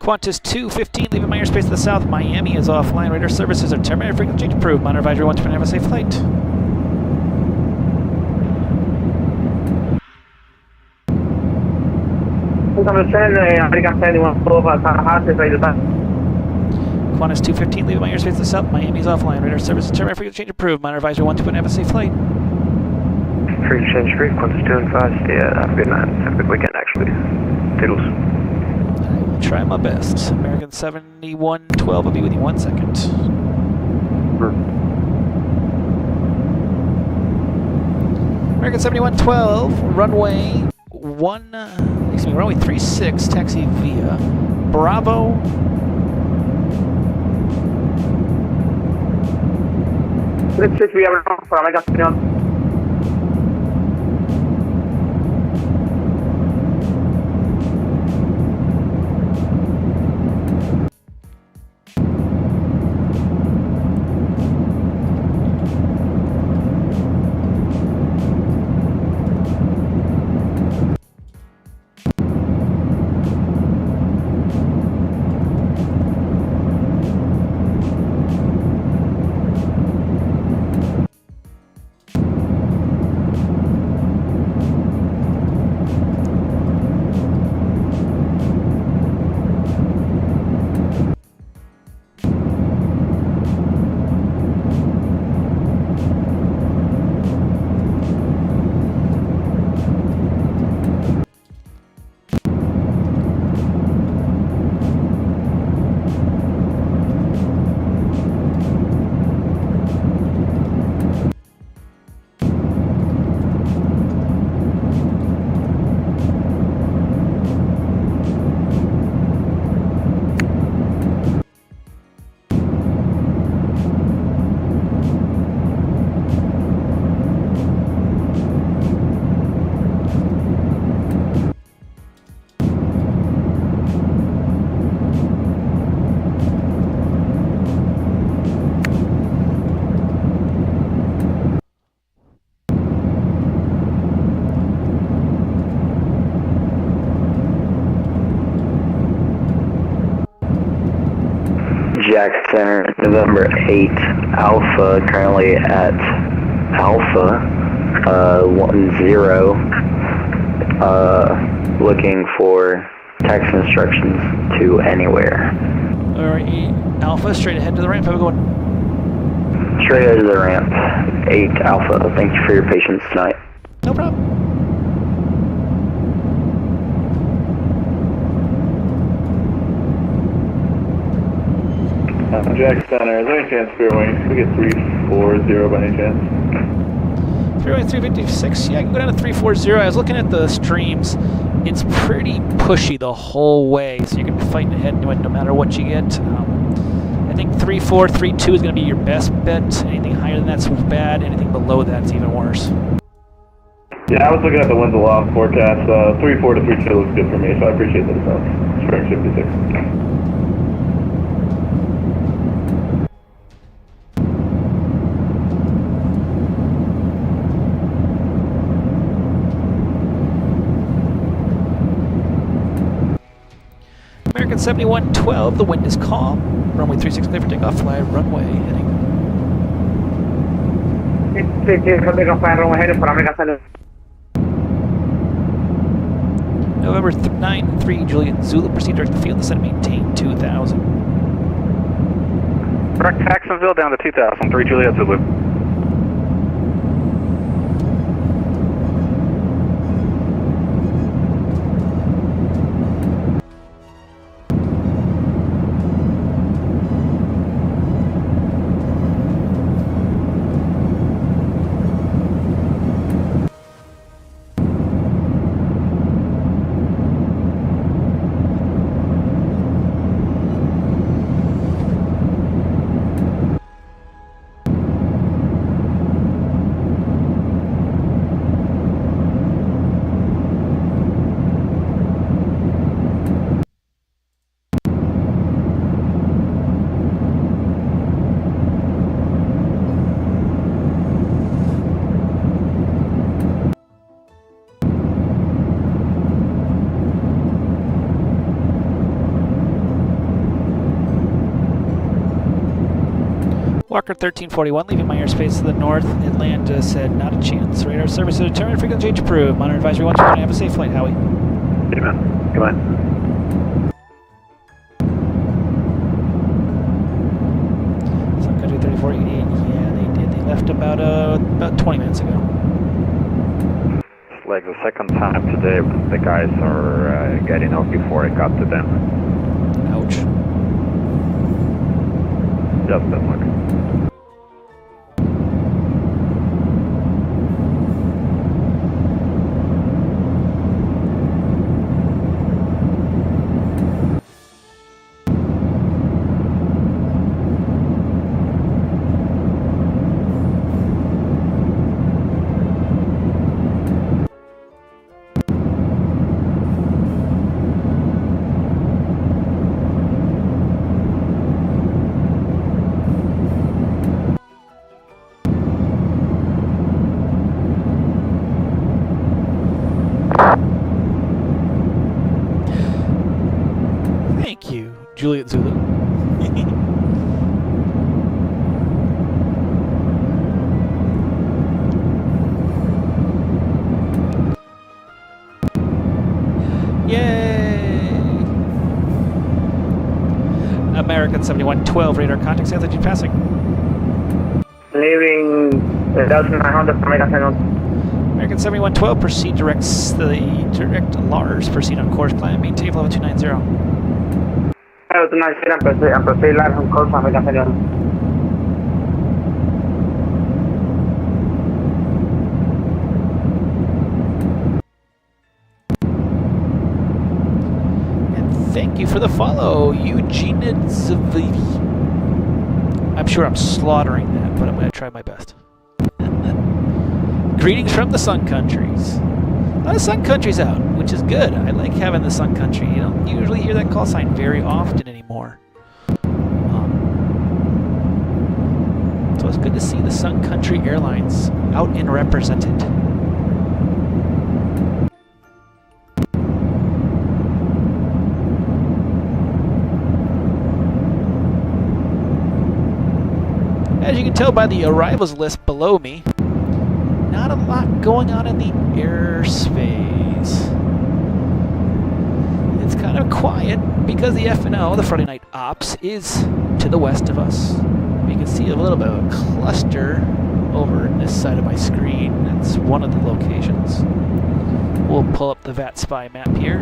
Qantas 215, leaving my airspace to the south, Miami is offline, radar services are terminated, frequency change approved, monitor advisory 120, have a safe flight. American 71 over Tallahassee, ready to pass. Qantas 215, leaving my airspace to the south, Miami is offline, radar services terminated, frequency change approved, monitor advisory 120, have a safe flight. Free to change free, Qantas 2 and fast, yeah, have a good night, have a good weekend actually. Toodles. I will try my best. American 7112, I'll be with you 1 second. American 7112, runway runway 36, taxi via Bravo. Let's see if we have a for American 71. Jack Center, November 8 Alpha, currently at Alpha 10, looking for taxi instructions to anywhere. Alright, Alpha, straight ahead to the ramp. Have a good one. Straight out of the ramp, 8 Alpha. Thank you for your patience tonight. No problem. Jack Center, is there any chance Fair Wings could get 340 by any chance? Freeway 356, yeah, I can go down to 340. I was looking at the streams. It's pretty pushy the whole way, so you're going to be fighting ahead no matter what you get. I think 3432 is going to be your best bet. Anything higher than that's bad. Anything below that's even worse. Yeah, I was looking at the winds aloft forecast. 34 to 32 looks good for me, so I appreciate the defense. Spring 56. American 7112, the wind is calm. Runway 36 clear for takeoff, fly runway heading. November 9-3, Juliet Zulu, proceed direct to the field, descend and maintain 2000. Direct Jacksonville down to 2000, 3 Juliet Zulu. Walker 1341, leaving my airspace to the north. Atlanta said not a chance. Radar service to determine frequency change approved. Monitor advisory 1, have a safe flight, Howie. Amen. Come on. Sun Country 3488, yeah, they did. They left about 20 minutes ago. It's like the second time today the guys are getting off before I got to them. Ouch. Just that much. Thank you, Juliet Zulu. Yay! American 7112, radar contact, altitude passing. Leaving 1900 from American 7112, proceed direct Lars, proceed on course, climb, maintain level 290. and proceed live on course from American 71. Thank you for the follow, Eugene Zavidi. I'm sure I'm slaughtering that, but I'm going to try my best. Greetings from the Sun Countries. A lot of Sun Countries out, which is good. I like having the Sun Country. You don't usually hear that call sign very often anymore. So it's good to see the Sun Country Airlines out and represented. As you can tell by the arrivals list below me, not a lot going on in the airspace. It's kind of quiet because the FNO, the Friday Night Ops, is to the west of us. You can see a little bit of a cluster over in this side of my screen. That's one of the locations. We'll pull up the VAT Spy map here.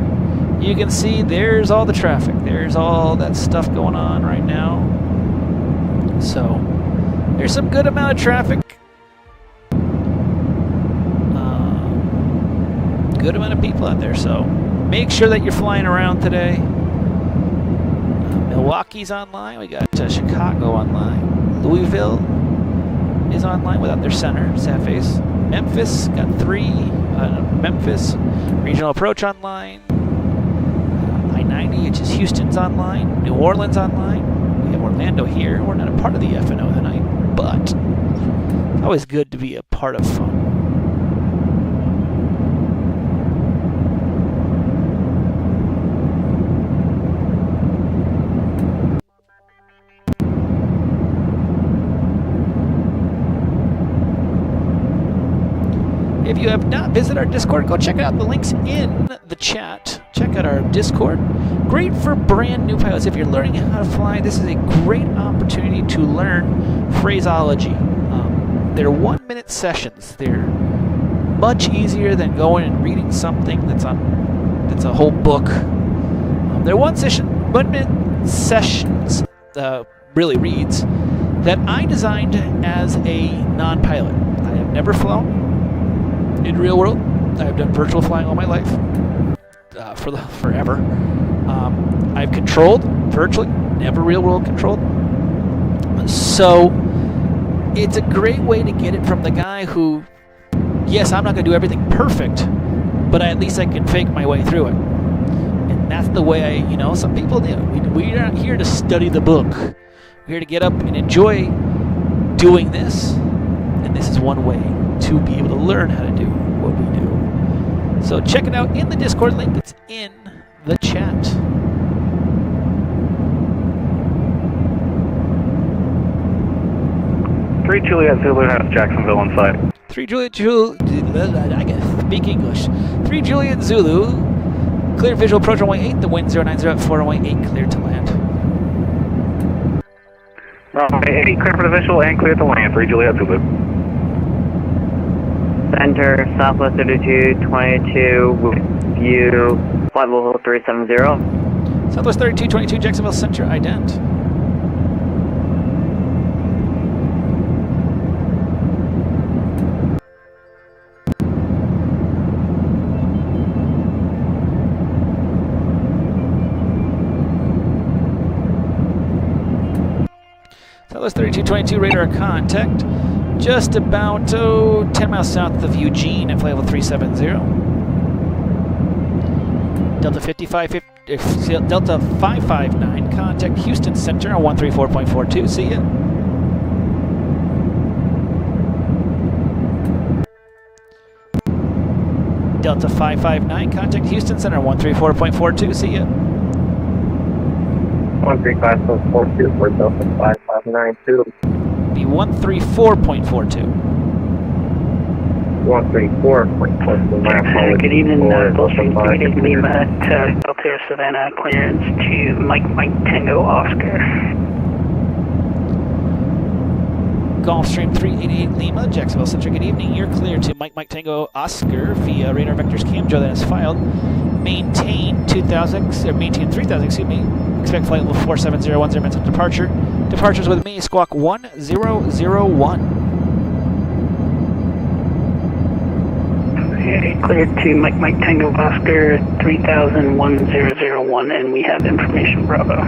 You can see there's all the traffic. There's all that stuff going on right now. So, there's some good amount of traffic. Good amount of people out there. So, make sure that you're flying around today. Milwaukee's online. We got Chicago online. Louisville is online without their center, sad face. Memphis got 3. Memphis Regional Approach online. I-90, which is Houston's online. New Orleans online. We have Orlando here. We're not a part of the FNO tonight, but it's always good to be a part of fun. If you have not visited our Discord, go check out the links in the chat. Check out our Discord. Great for brand new pilots. If you're learning how to fly, this is a great opportunity to learn phraseology. They're 1-minute sessions. They're much easier than going and reading something that's a whole book. They're 1-minute sessions, really reads, that I designed as a non-pilot. I have never flown in real world. I've done virtual flying all my life, forever. I've controlled virtually, never real world controlled. So it's a great way to get it from the guy who, yes, I'm not going to do everything perfect, but at least I can fake my way through it. And that's the way some people do. We're not here to study the book. We're here to get up and enjoy doing this, and this is one way to be able to learn how to do what we do. So check it out in the Discord link. It's in the chat. Three Juliet Zulu has Jacksonville in sight. 3 Juliet Zulu. I can speak English. 3 Juliet Zulu. Clear visual approach runway 8. The wind 090 at 4 runway 8. Clear to land. Runway 8, clear for the visual and clear to land. 3 Juliet Zulu. Center, Southwest 3222, view, flight level 370. Southwest 3222, Jacksonville Center, ident. Southwest 3222, radar contact. Just about 10 miles south of Eugene at flight level 370. Delta 559, contact Houston Center on 134.42. See ya. Delta 559, contact Houston Center on 134.42. See ya. 135.42 for Delta 5592. Be 134.42. 134.42. Good evening, Gulfstream 38 Lima at Belterra Savannah, clearance to Mike Tango Oscar. Gulfstream 388 Lima, Jacksonville Center, good evening. You're clear to Mike Tango Oscar via Radar Vectors Camjo that is filed. Maintain 3000, excuse me. Expect flight level 47010 minutes of departure. Departures with me, squawk 1001. Cleared to Mike Tango Oscar 3001 and we have information Bravo.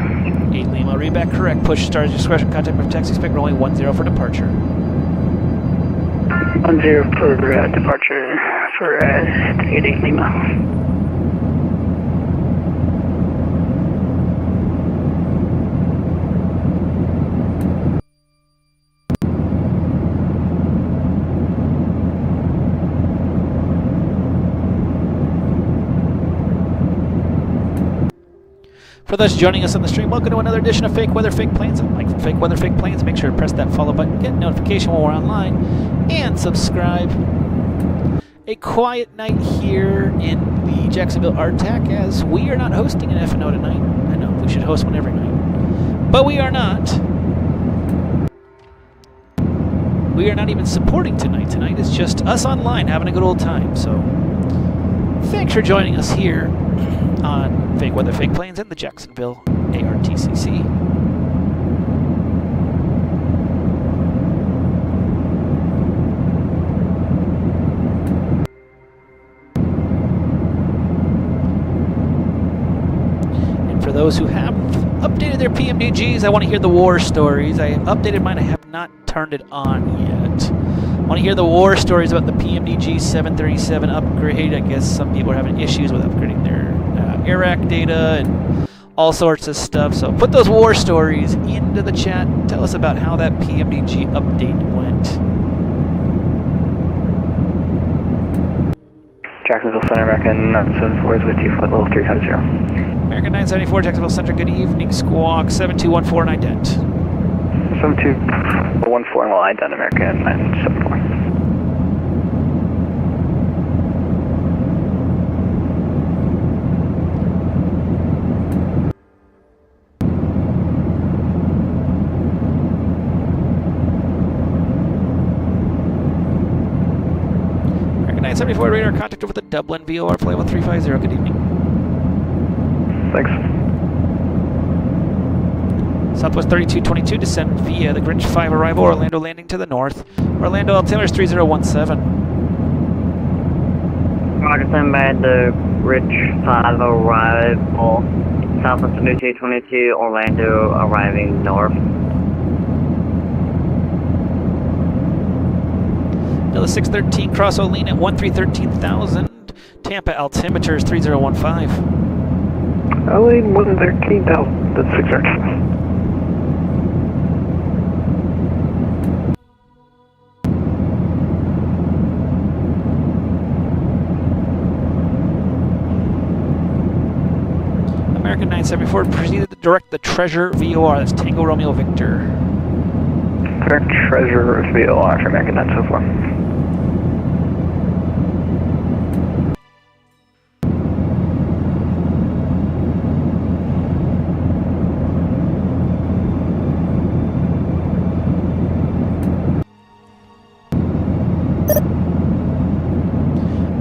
8 Lima, read back correct. Push stars discretion, contact with taxi, expect rolling 10 for departure. 10 for departure for 38 Lima. For those joining us on the stream, welcome to another edition of Fake Weather, Fake Planes. I'm Mike from Fake Weather, Fake Planes. Make sure to press that follow button, get notification when we're online, and subscribe. A quiet night here in the Jacksonville RTAC, as we are not hosting an F&O tonight. I know, we should host one every night. But we are not. We are not even supporting tonight. Tonight is just us online having a good old time. So, thanks for joining us here on Fake Weather, Fake Planes and the Jacksonville ARTCC. And for those who have updated their PMDGs, I want to hear the war stories. I updated mine. I have not turned it on yet. I want to hear the war stories about the PMDG 737 upgrade. I guess some people are having issues with upgrading their AIRAC data and all sorts of stuff. So put those war stories into the chat. Tell us about how that PMDG update went. Jacksonville Center, American 974 is with you for level 350. American 974, Jacksonville Center, good evening. Squawk 7214 ident. 7214 will ident American 974. American 974, radar contact over the Dublin VOR, flight 1350, good evening. Thanks. Southwest 3222, descend via the Greenwich 5 arrival, Orlando landing to the north. Orlando altimeter is 3017. Roger, send by the Greenwich 5 arrival, Southwest 3222, Orlando arriving north. Delta 613, cross Olean at 1313,000. Tampa altimeter is 3015. Olean 113,000, that's 613. American 974, proceeded to direct the Treasure VOR, that's Tango Romeo Victor. Direct Treasure VOR for American 974.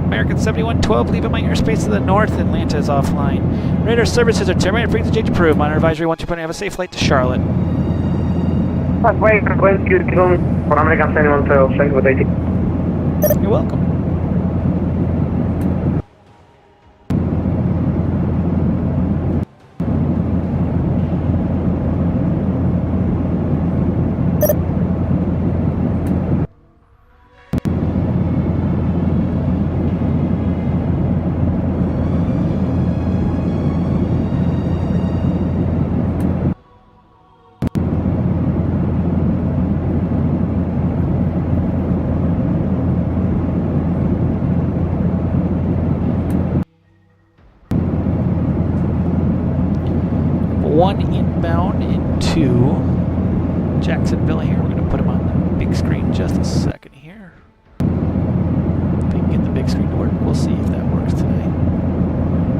American 7112, leaving my airspace to the north. Atlanta is offline. Radar services are terminated. Frequency change approved. Monitor advisory 12.0. Have a safe flight to Charlotte. Wait, for American 7112, thank you for taking. You're welcome. One inbound into Jacksonville here. We're going to put him on the big screen just a second here. If we can get the big screen to work, we'll see if that works today.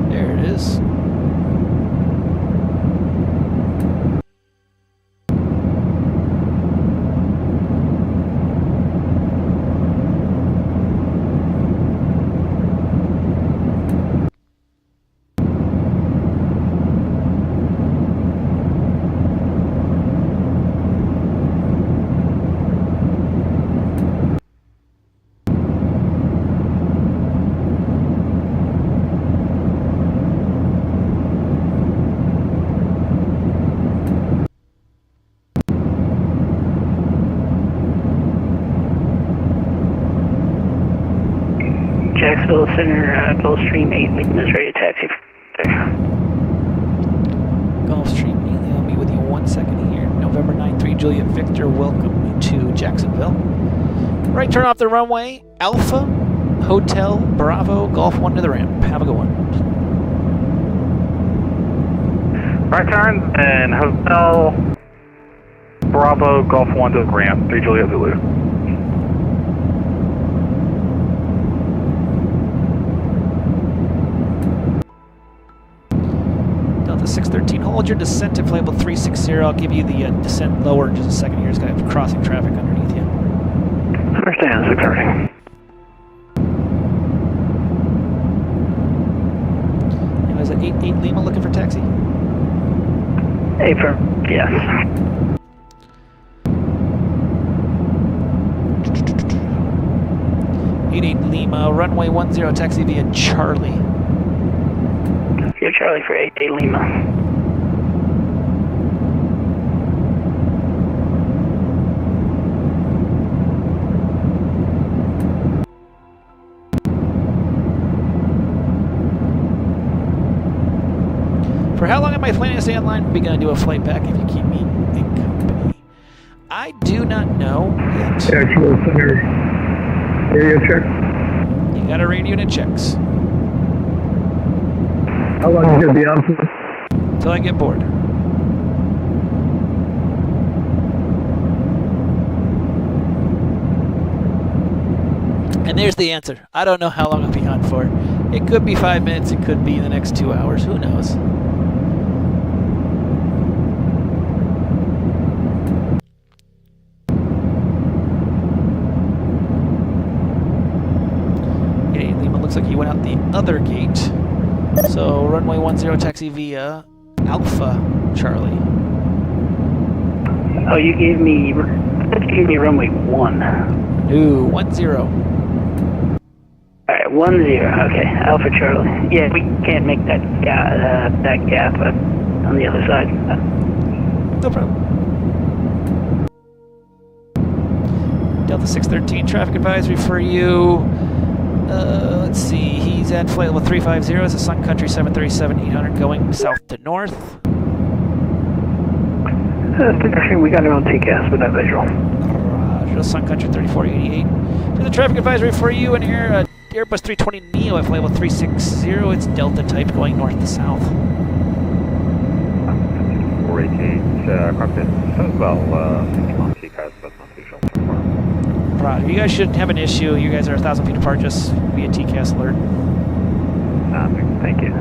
There it is. Jacksonville Center, Gulfstream 8, Lincoln is ready to taxi. Gulfstream 8, I'll be with you 1 second here. November 9-3, Juliet Victor, welcome to Jacksonville. Right turn off the runway, Alpha, Hotel, Bravo, Golf 1 to the ramp. Have a good one. Right turn, and Hotel Bravo Golf 1 to Grant, 3 Juliet Zulu. Delta 613, hold your descent to flight level 360. I'll give you the descent lower in just a second here. It's got crossing traffic underneath you. Understand, 630. Is it 88 Lima looking for taxi? Affirm, yes. Lima, runway 10, taxi via Charlie. You're Charlie for 88 Lima. For how long am I planning to stay online? We're going to do a flight back if you keep me in company. I do not know yet. Actual center. Radio check. You got a radio unit checks. How long is it be on for? Until I get bored. And there's the answer. I don't know how long I'll be on for. It could be 5 minutes. It could be the next 2 hours. Who knows? Looks like he went out the other gate. So runway 10 taxi via Alpha Charlie. Oh, you gave me runway 1. No, 10. Alright, 10. Okay, Alpha Charlie. Yeah, we can't make that gap on the other side. No problem. Delta 613 traffic advisory for you. Let's see, he's at flight level 350. It's a Sun Country 737-800 going south to north. We got our own TCAS, but no visual. Roger, Sun Country 3488. To the traffic advisory for you in here, Airbus 320 Neo at flight level 360. It's Delta type going north to south. 488, cockpit says well, on TCAS, but not visual so far. Roger, you guys shouldn't have an issue. You guys are 1,000 feet apart, just via TCAS alert. Thank you.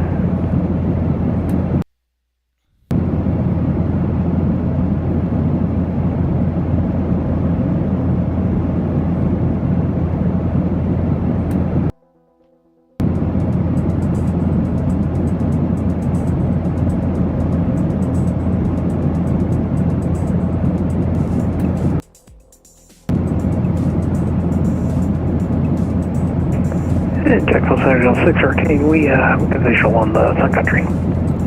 Jacksonville Center 613, we have visual on the Sun Country.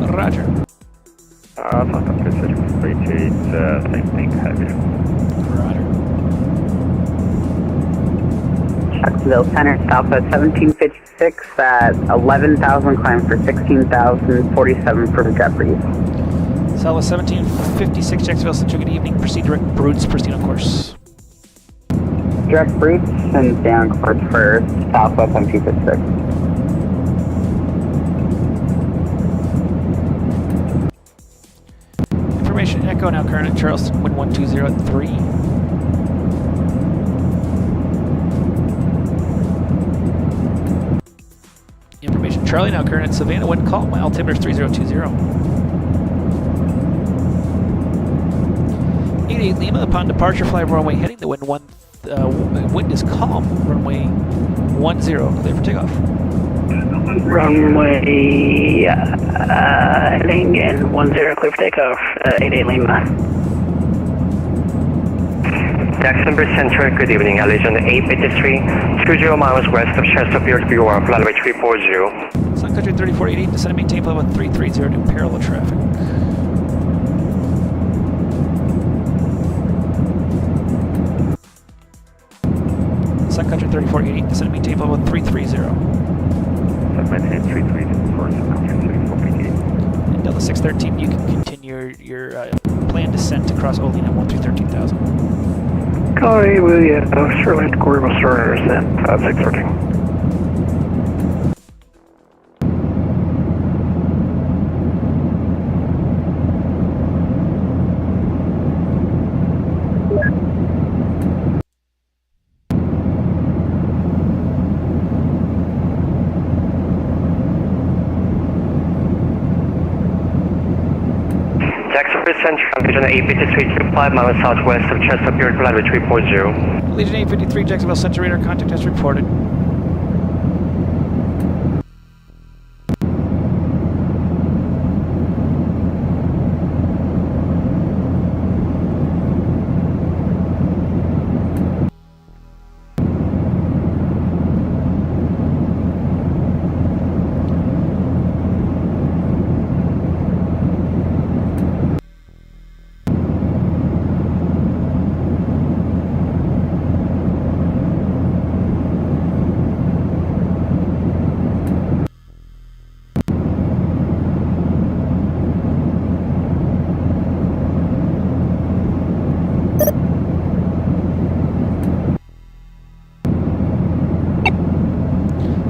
Roger. Sun Country 688, same thing, have visual. Roger. Jacksonville Center, Southwest 1756 at 11,000, climb for 16,047 from Jeffries. Southwest 1756, Jacksonville Central, good evening. Proceed direct routes, proceed on course. Direct routes and stay on course for Southwest 1756. Information Echo, now current at Charleston, wind 1203. Information Charlie, now current at Savannah, wind calm, altimeter 3020. 88 Lima, upon departure, fly runway heading, the wind is calm, runway 10, clear for takeoff. Runway heading and 10, clear for takeoff, 88 Lima. Jacksonville Central, good evening. Allegiant 853, 20 miles west of Chesterfield, BOR, flight 340. Sun Country 3488, descend and maintain flight level 330 to parallel traffic. Sun Country 3488, descend and maintain flight level 330. Maintain 330 for Sun Country 3488. And Delta 613, you can continue your planned descent across Olean at 13,000. Copy, we certainly Corey will start our descent, 613. Central, Legion 853, 5 miles southwest of Chesterfield, flight 340. Legion 853, Jacksonville Center radar contact has reported.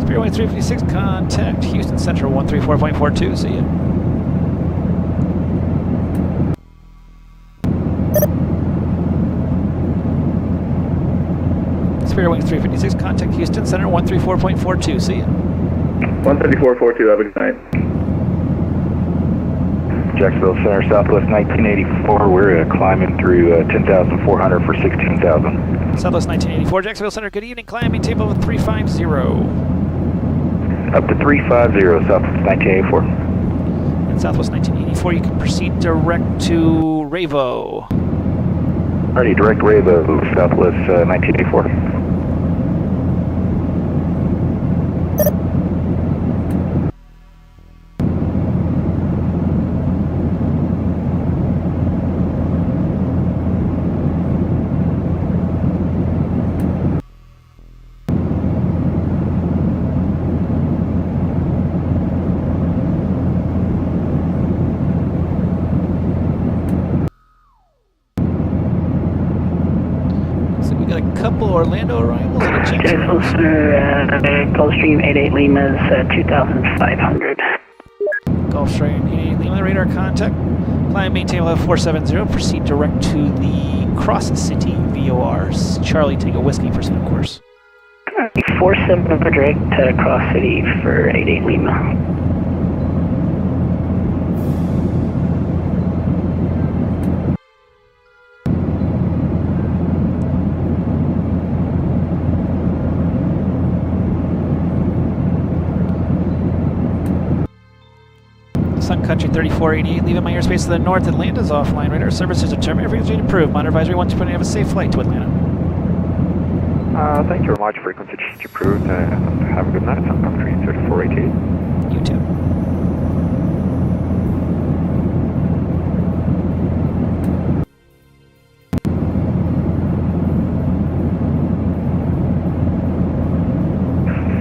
Spearwing 356, contact Houston Central 134.42, see ya. Spearwing 356, contact Houston Center 134.42, see ya. 134.42, have a good night. Jacksonville Center, Southwest 1984. We're climbing through 10,400 for 16,000. Southwest 1984, Jacksonville Center, good evening. Climbing table with 350. Up to 350, Southwest 1984. In Southwest 1984, you can proceed direct to Ravo. Alrighty, direct Ravo, Southwest 1984. Couple Orlando arrivals and a Jacksonville Center, Gulfstream 88 Lima is 2,500. Gulfstream 88 Lima, radar contact. Climb maintain level 470, proceed direct to the Cross City VOR. Charlie, take a whiskey, proceed on course. 470 direct to Cross City for 88 Lima. Sun Country 3488, leaving my airspace to the north. Atlanta's offline. Radar services are terminated. Frequency approved. Monitor advisory 120. Have a safe flight to Atlanta. Thank you very much. Frequency change approved. Have a good night. Sun Country 3488. You too.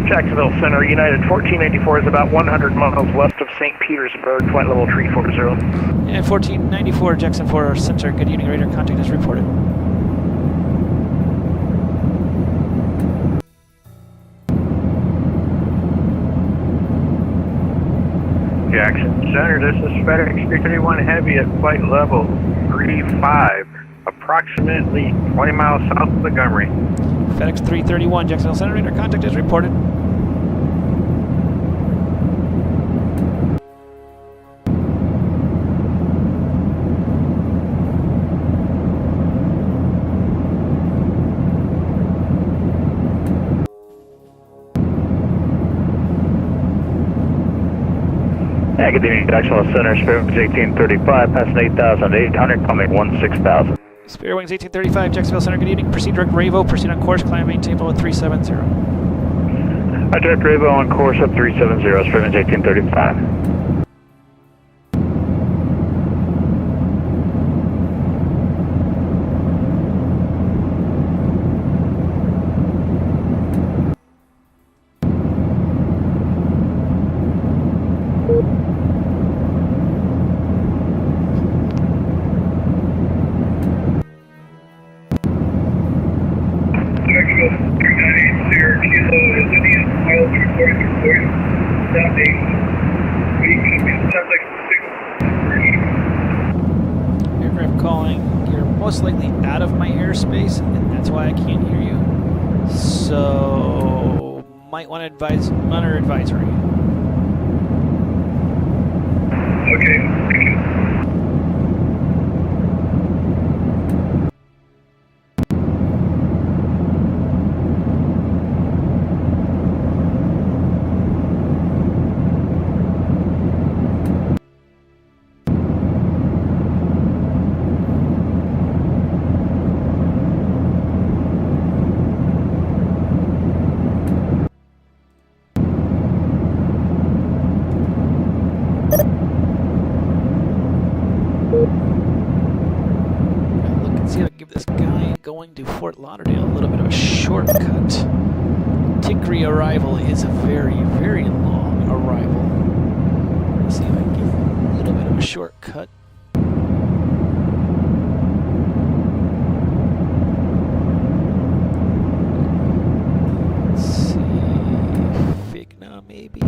Jacksonville Center, United 1494 is about 100 miles west of St. Petersburg, flight level 340. And 1494, Jackson 4 Center, good evening, radar contact is reported. Jackson Center, this is FedEx 331 Heavy at flight level 35, approximately 20 miles south of Montgomery. FedEx 331, Jacksonville Center, radar contact is reported. Yeah, good evening, Jacksonville Center, Spirit Wings 1835, passing 8,800, coming 16,000. Spirit Wings 1835, Jacksonville Center, good evening. Proceed direct Ravo, proceed on course, climb maintain level 370. Direct Ravo on course up 370, Spirit Wings 1835. Aircraft calling, you're most likely out of my airspace, and that's why I can't hear you. So, might want to advise, monitor advisory. Okay. into Fort Lauderdale, a little bit of a shortcut. Tickery arrival is a very, very long arrival. Let's see if I can give a little bit of a shortcut. Let's see, Figna maybe.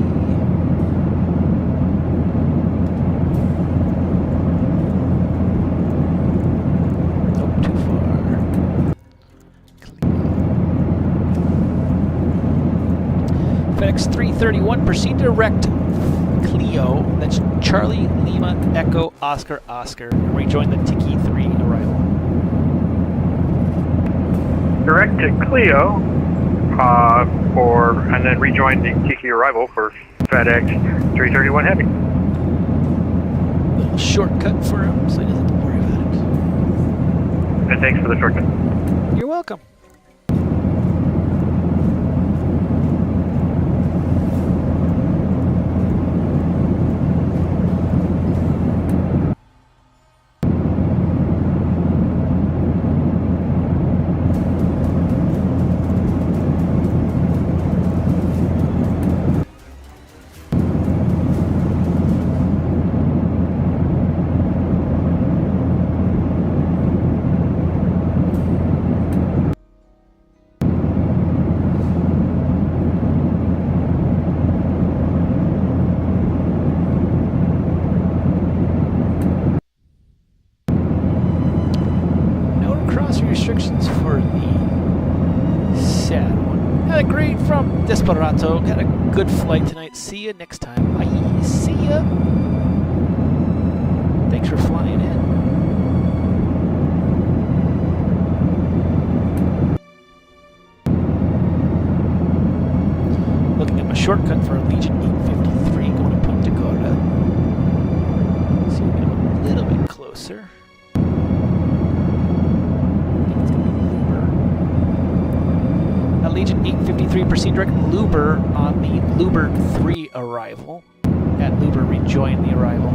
FedEx 331, proceed direct Clio, that's Charlie Lima Echo Oscar Oscar, and rejoin the Tiki 3 arrival. Direct to Clio, and then rejoin the Tiki arrival for FedEx 331 Heavy. Little shortcut for him, so he doesn't have to worry about it. And thanks for the shortcut. You're welcome. Restrictions for the sad one. Had a great from Desperado. Had a good flight tonight. See you next time. Bye. See ya. Thanks for flying in. Looking at my shortcut for Allegiant 853 going to Punta Gorda. See if we get a little bit closer. Allegiant 853, proceed direct Luber on the Luber 3 arrival. At Luber, rejoin the arrival.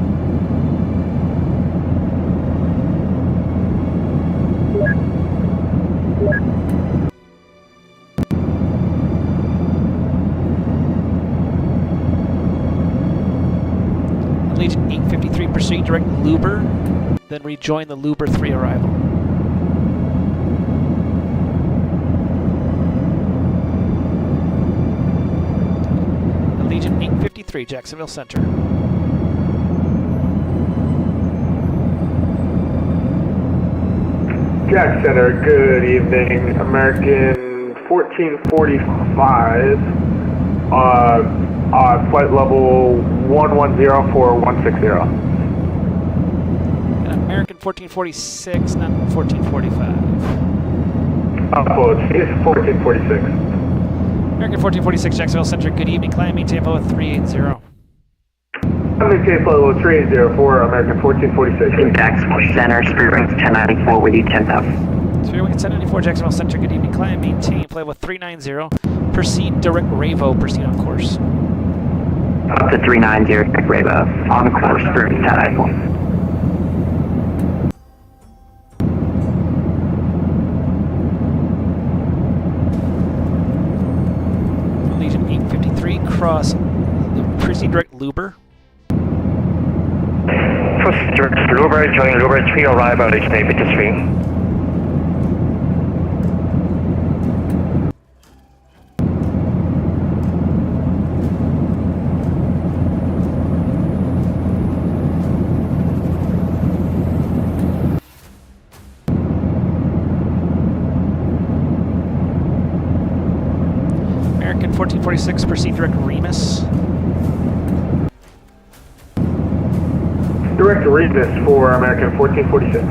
Allegiant 853, proceed direct Luber, then rejoin the Luber 3 arrival. Allegiant 853, Jacksonville Center. Jack Center, good evening. American 1445, flight level 110 for 160. And American 1446, not 1445. Well, it's 1446. American 1446, Jacksonville Center, good evening. Climb, maintain level 380. Maintain level 380 for American 1446. Jacksonville Center, Spirit Wings 1094 with you 10,000. Spirit Wings 1094, Jacksonville Center, good evening. Climb, maintain flight level 390. Proceed direct Ravo, proceed on course. Up to 390, direct Ravo, on course, Spirit Wings 1094. Allegiant 853, cross, proceed direct Luber. Proceed direct Luber, join Luber 3, arrival, Allegiant 853. American 1446, proceed direct Remus. Direct Remus for American 1446.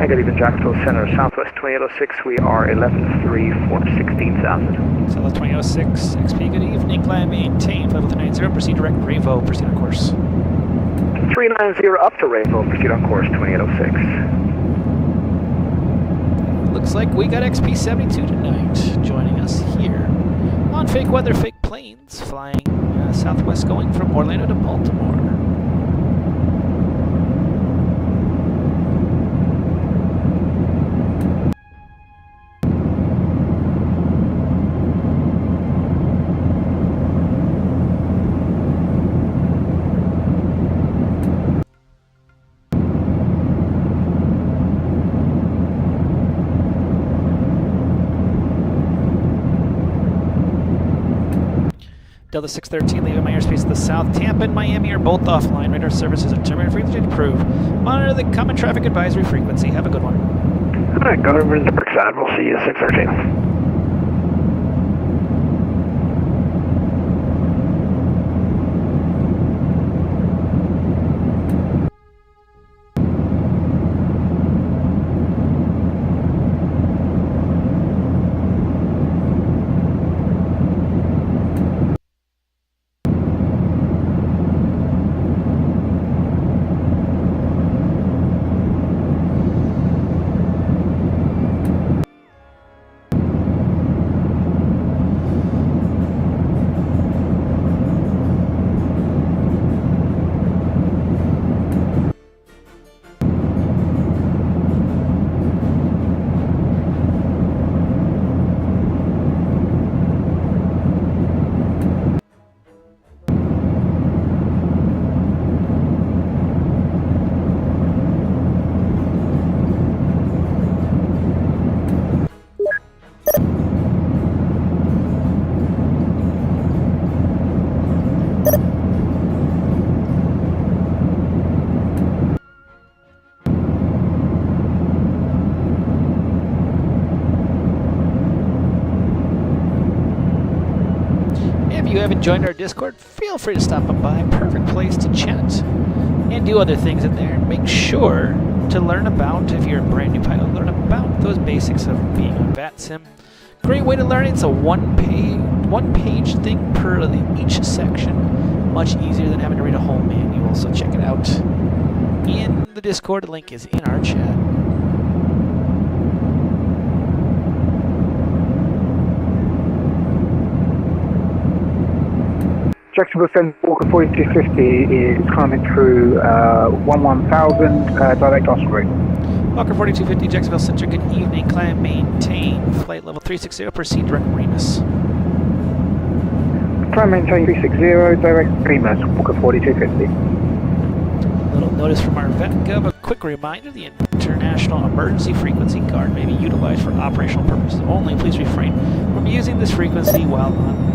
Hi, good evening, Jacksonville Center, Southwest 2806. We are 11-3 for 16,000. Southwest 2006, XP, good evening. Climb maintain, level 390, proceed direct, Ravo, proceed on course. 390 up to Ravo, proceed on course 2806. Looks like we got XP72 tonight, joining us here on Fake Weather, Fake Planes, flying southwest going from Orlando to Baltimore. Delta 613 leaving my airspace to the south. Tampa and Miami are both offline. Radar services are terminated. Frequency approved. Monitor the common traffic advisory frequency. Have a good one. Alright, go over to the Brick side. We'll see you at 613. If you haven't joined our Discord, feel free to stop on by. Perfect place to chat and do other things in there. Make sure to learn about, if you're a brand new pilot, learn about those basics of being on VATSIM. Great way to learn it. It's a one-page thing per each section. Much easier than having to read a whole manual. So check it out in the Discord. The link is in our chat. Jacksonville Center, Walker 4250 is climbing through 11,000, direct Osprey. Walker 4250, Jacksonville Center, good evening. Climb, maintain, flight level 360, proceed direct Remus. Climb, maintain 360, direct Remus, Walker 4250. Little notice from our VetGov, a quick reminder, the International Emergency Frequency Card may be utilized for operational purposes only. Please refrain from using this frequency while online.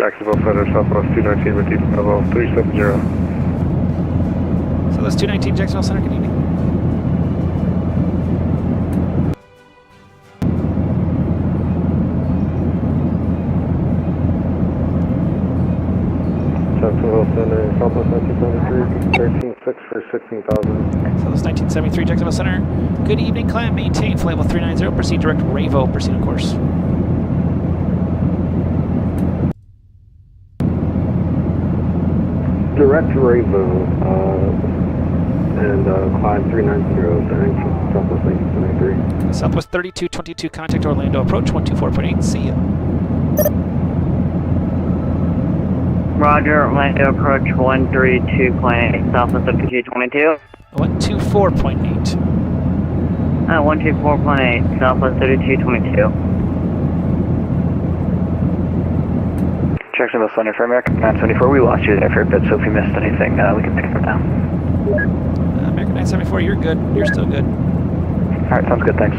Jacksonville Center, Southwest 219 with Deep Bravo 370. So that's 219 Jacksonville Center, good evening. Jacksonville Center, Southwest 1973, 13.6 for 16,000. So that's 1973 Jacksonville Center, good evening, climb, maintain, flight level 390, proceed direct Ravo, proceed on course. Direct Ravo, and climb 390, Southwest 1973. Southwest 3222, contact Orlando, approach 124.8, see ya. Roger, Orlando approach 132.8, Southwest 5222. 124.8. 124.8, Southwest 3222. Jacksonville Center for American 974. We lost you there for a bit, so if you missed anything, we can pick it up now. American 974, you're good. You're still good. Alright, sounds good, thanks.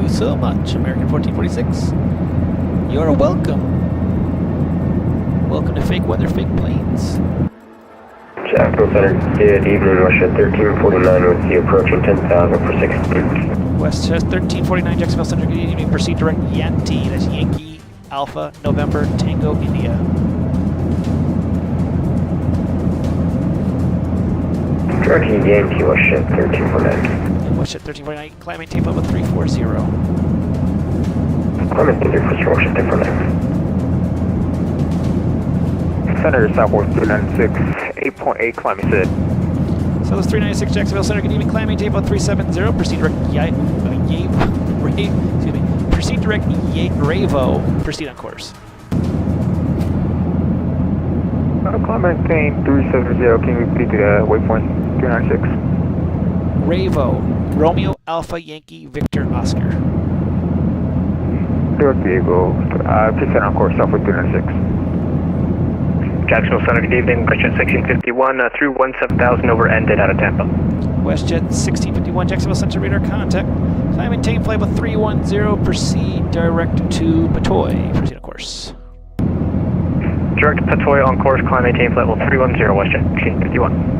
So much, American 1446. You're welcome. Welcome to Fake Weather, Fake Planes. Jacksonville Center, good evening, Westchester 1349 with you approaching 10,000 for 16. Westchester 1349, Jacksonville Center, good evening. Proceed direct Yanti, that's Yankee Alpha November Tango India. Direct Yankee, Westchester 1349. Westchester 1349, climb maintain level 340. Climb maintain 340, Westchester 1349. Center, Southwest 396, 8.8, climbing set. So that's 396 Jacksonville Center, good evening, climb maintain level 370, proceed direct proceed direct Ravo, proceed on course. Climb maintain 370, can you repeat the waypoint 396? Ravo, Romeo Alpha Yankee Victor Oscar. Direct vehicle, percent on course, Southwest 396. Jacksonville Center, good evening, WestJet 1651 through 17,000 over ended out of Tampa. WestJet 1651, Jacksonville Center radar contact. Climb maintain flight level 310, proceed direct to Patoy, proceed on course. Direct Patoy on course, climb maintain flight level 310, WestJet 1651.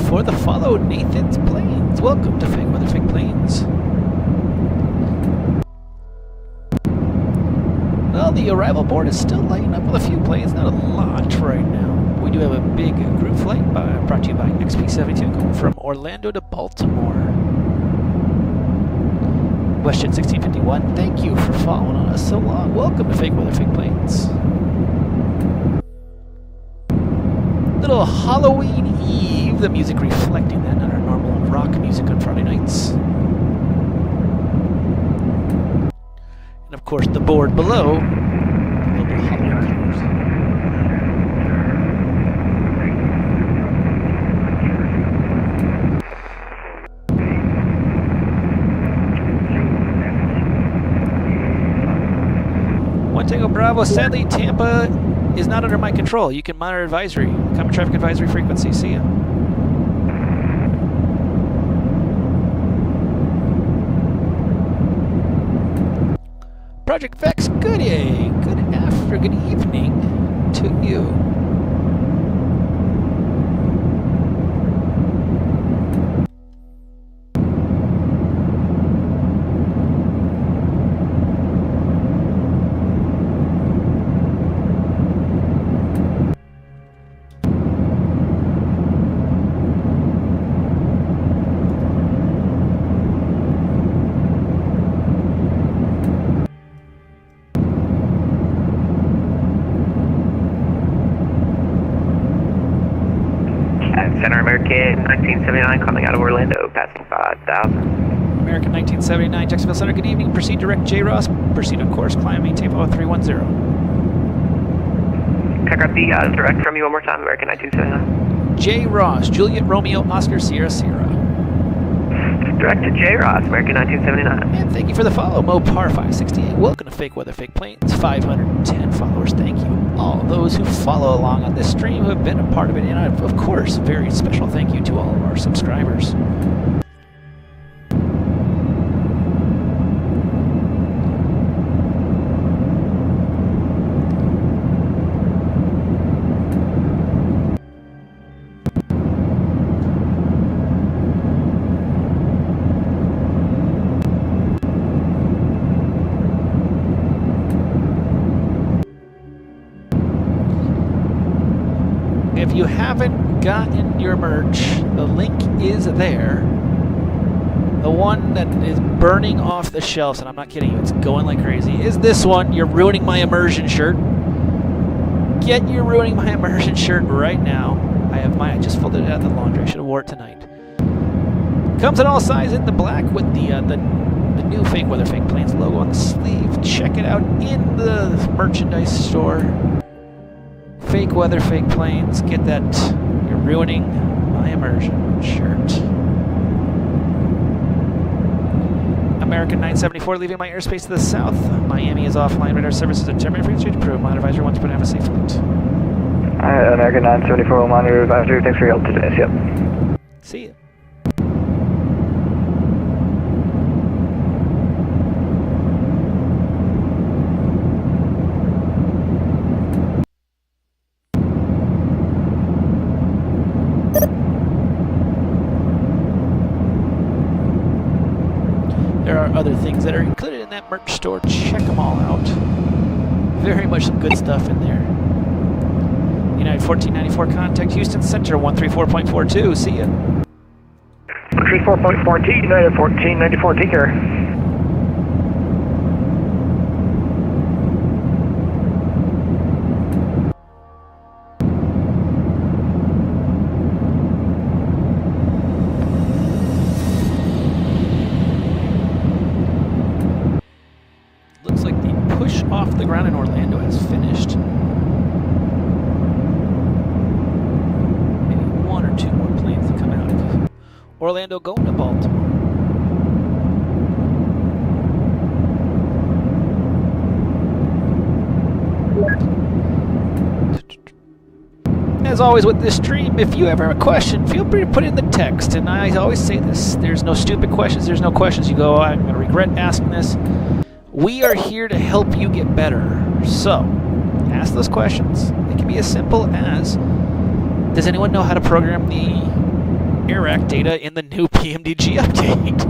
For the follow, Nathan's Planes. Welcome to Fake Weather, Fake Planes. Well, the arrival board is still lighting up with a few planes, not a lot right now. We do have a big group flight brought to you by XP72 going from Orlando to Baltimore. WestJet 1651, thank you for following on us so long. Welcome to Fake Weather, Fake Planes. Little Halloween Eve, the music reflecting that, not our normal rock music on Friday nights. And of course, the board below, little Halloween colors. Tango Bravo. Sadly, Tampa is not under my control. You can monitor advisory. Common traffic advisory frequency. See ya. Project Vex, good day. Good evening to you. Center American 1979 coming out of Orlando, passing 5,000. American 1979, Jacksonville Center, good evening. Proceed direct J. Ross. Proceed on course, climb, maintain follow 310. Can I grab the direct from you one more time, American 1979? J. Ross, Juliet Romeo, Oscar Sierra Sierra. Direct to J. Ross, American 1979. And thank you for the follow, Mopar 568. Welcome to Fake Weather, Fake Planes. 510 followers. Thank you. All those who follow along on this stream who have been a part of it. And of course, very special thank you to all of our subscribers. If you haven't gotten your merch, the link is there. The one that is burning off the shelves, and I'm not kidding you, it's going like crazy, is this one, You're Ruining My Immersion shirt. Get your Ruining My Immersion shirt right now. I just folded it out of the laundry. I should have wore it tonight. Comes in all sizes in the black with the new Fake Weather, Fake Planes logo on the sleeve. Check it out in the merchandise store. Fake Weather, Fake Planes. Get that You're Ruining My Immersion shirt. American 974 leaving my airspace to the south. Miami is offline. Radar services are terminated. Frequency to approve. Monitor advisory 1 to have a safe flight. American 974 will monitor advisory. Thanks for your help today. Yep. See ya. There are other things that are included in that merch store. Check them all out. Very much some good stuff in there. United 1494, contact Houston Center 134.42. See ya. 134.4T, United 1494, take care. Looks like the push off the ground in Orlando has finished. Maybe one or two more planes to come out of Orlando going to Baltimore. As always with this stream, if you ever have a question, feel free to put it in the text. And I always say this, there's no stupid questions, there's no questions. You go, I'm going to regret asking this. We are here to help you get better. So, ask those questions. It can be as simple as, does anyone know how to program the AIRAC data in the new PMDG update?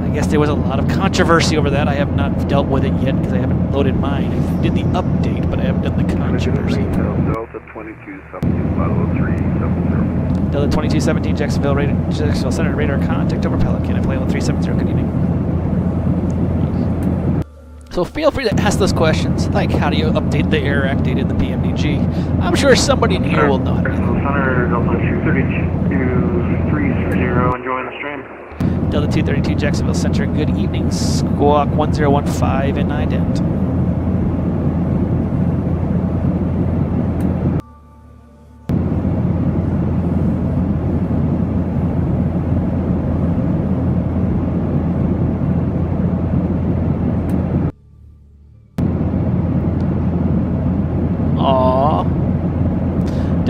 I guess there was a lot of controversy over that. I have not dealt with it yet because I haven't loaded mine. I did the update, but I haven't done the controversy. Delta 2217, Model 370. Delta 2217, Jacksonville Center, radar contact over Pelican. I play on 370. Good evening. So feel free to ask those questions, like how do you update the AIRAC data in the PMDG? I'm sure somebody in here will know how to do that. Center, Delta 232-330, enjoying the stream. Delta 232, Jacksonville Center, good evening. Squawk 1015 and ident.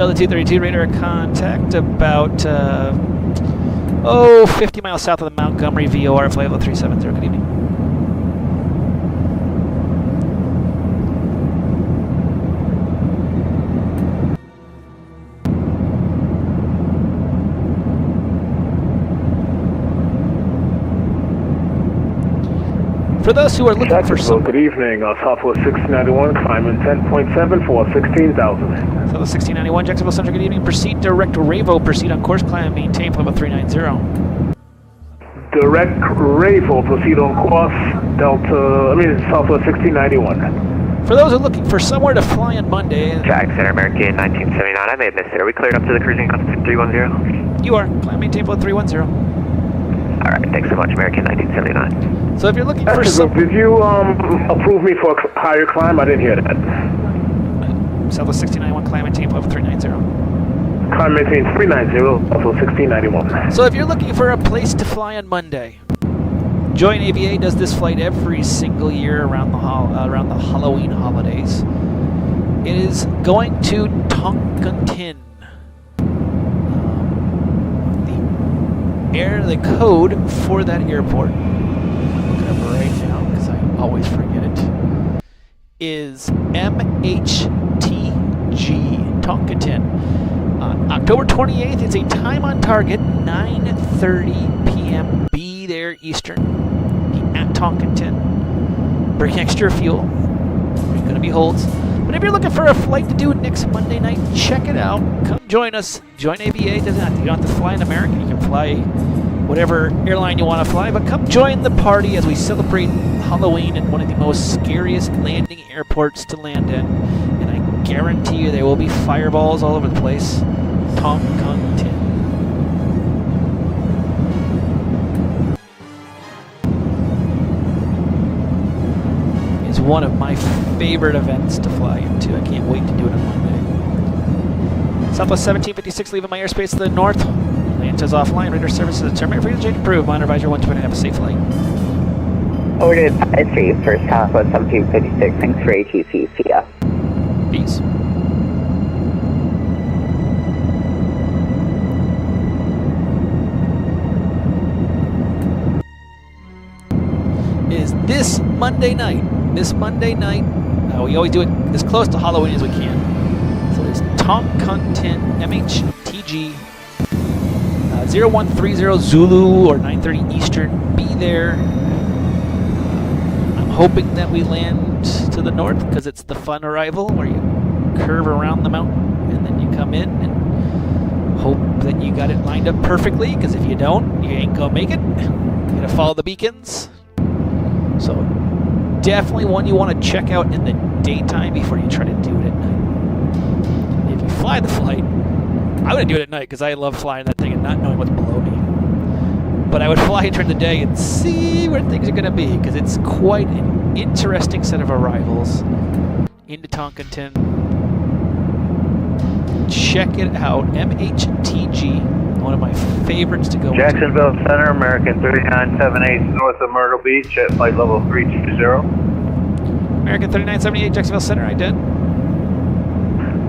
Delta 232 radar contact about 50 miles south of the Montgomery VOR, flight level 370. Good evening. For those who are looking for some... Good evening, Southwest 1691, climbing 10.7 for 16,000. Southwest 1691, Jacksonville Central, good evening. Proceed direct Ravo, proceed on course, climb, maintain, flight level 390. Direct Ravo, proceed on course, Southwest 1691. For those who are looking for somewhere to fly on Monday... Jack Center, American 1979, I may have missed it. Are we cleared up to the cruising altitude 310? You are, climb, maintain, flight 310. Alright, thanks so much, American 1979. So if you're looking for some... Did you approve me for a higher climb? I didn't hear that. Southwest 1691, climb, maintain, flight 390. Climb, maintain 390, also 1691. So if you're looking for a place to fly on Monday, Join AVA does this flight every single year around the Halloween holidays. It is going to Toncontin. The code for that airport, I'm looking it up right now because I always forget it, is MHTG, Toncontin. On October 28th, it's a time on target, 9:30 p.m. Be there Eastern. Be at Toncontin. Bring extra fuel. There's going to be holds. But if you're looking for a flight to do next Monday night, check it out. Come join us. Join AVA. You don't have to fly in American. You can fly whatever airline you want to fly. But come join the party as we celebrate Halloween in one of the most scariest landing airports to land in. And I guarantee you there will be fireballs all over the place. Toncontin. Is one of my favorite events to fly into. I can't wait to do it on Monday. Southwest 1756 leaving my airspace to the north. Atlanta's offline. Radar services are terminated. Frequency change approved. Monitor advisor 120. Have a safe flight. Ordered 53 for Southwest 1756. Thanks for ATC. See ya. Peace. Is this Monday night. We always do it as close to Halloween as we can. So it's Toncontin MHTG 0130 Zulu or 9:30 Eastern. Be there. I'm hoping that we land to the north because it's the fun arrival where you curve around the mountain and then you come in and hope that you got it lined up perfectly, because if you don't, you ain't gonna make it. You gotta follow the beacons. So definitely one you want to check out in the daytime before you try to do it at night. If you fly the flight, I wouldn't do it at night because I love flying that thing and not knowing what's below me. But I would fly it during the day and see where things are going to be, because it's quite an interesting set of arrivals into Toncontin. Check it out. MHTG, one of my favorites to go Jacksonville Center, American 3978 north of Myrtle Beach at flight level 320. American 3978, Jacksonville Center, I did.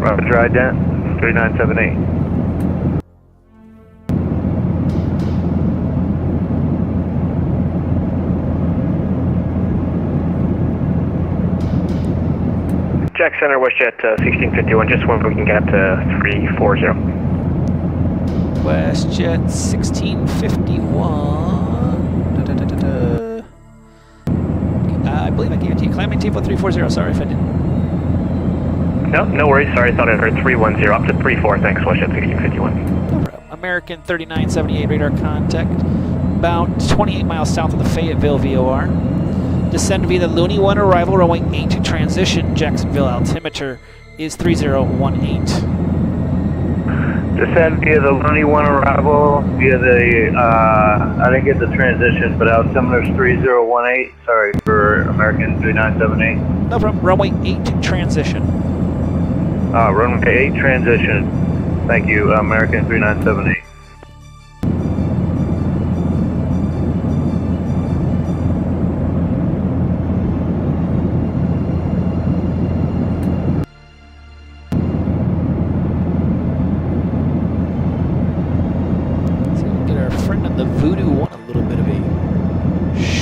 Roger, ident, 3978. Jack Center, WestJet 1651, just one we can get up to 340. WestJet 1651. I believe I gave it to you. Climbing T-Flight 340. Sorry if I didn't. No worries. Sorry, I thought I heard 310 up to 34. Thanks, WestJet 1651. No problem. American 3978 radar contact. About 28 miles south of the Fayetteville VOR. Descend via the Looney 1 arrival, runway 8 to transition. Jacksonville altimeter is 3018. Descend via the Looney 1 arrival, via the, I didn't get the transition, but altimeter is 3018. Sorry for American 3978. No problem. Runway 8 to transition. Runway 8 transition. Thank you, American 3978.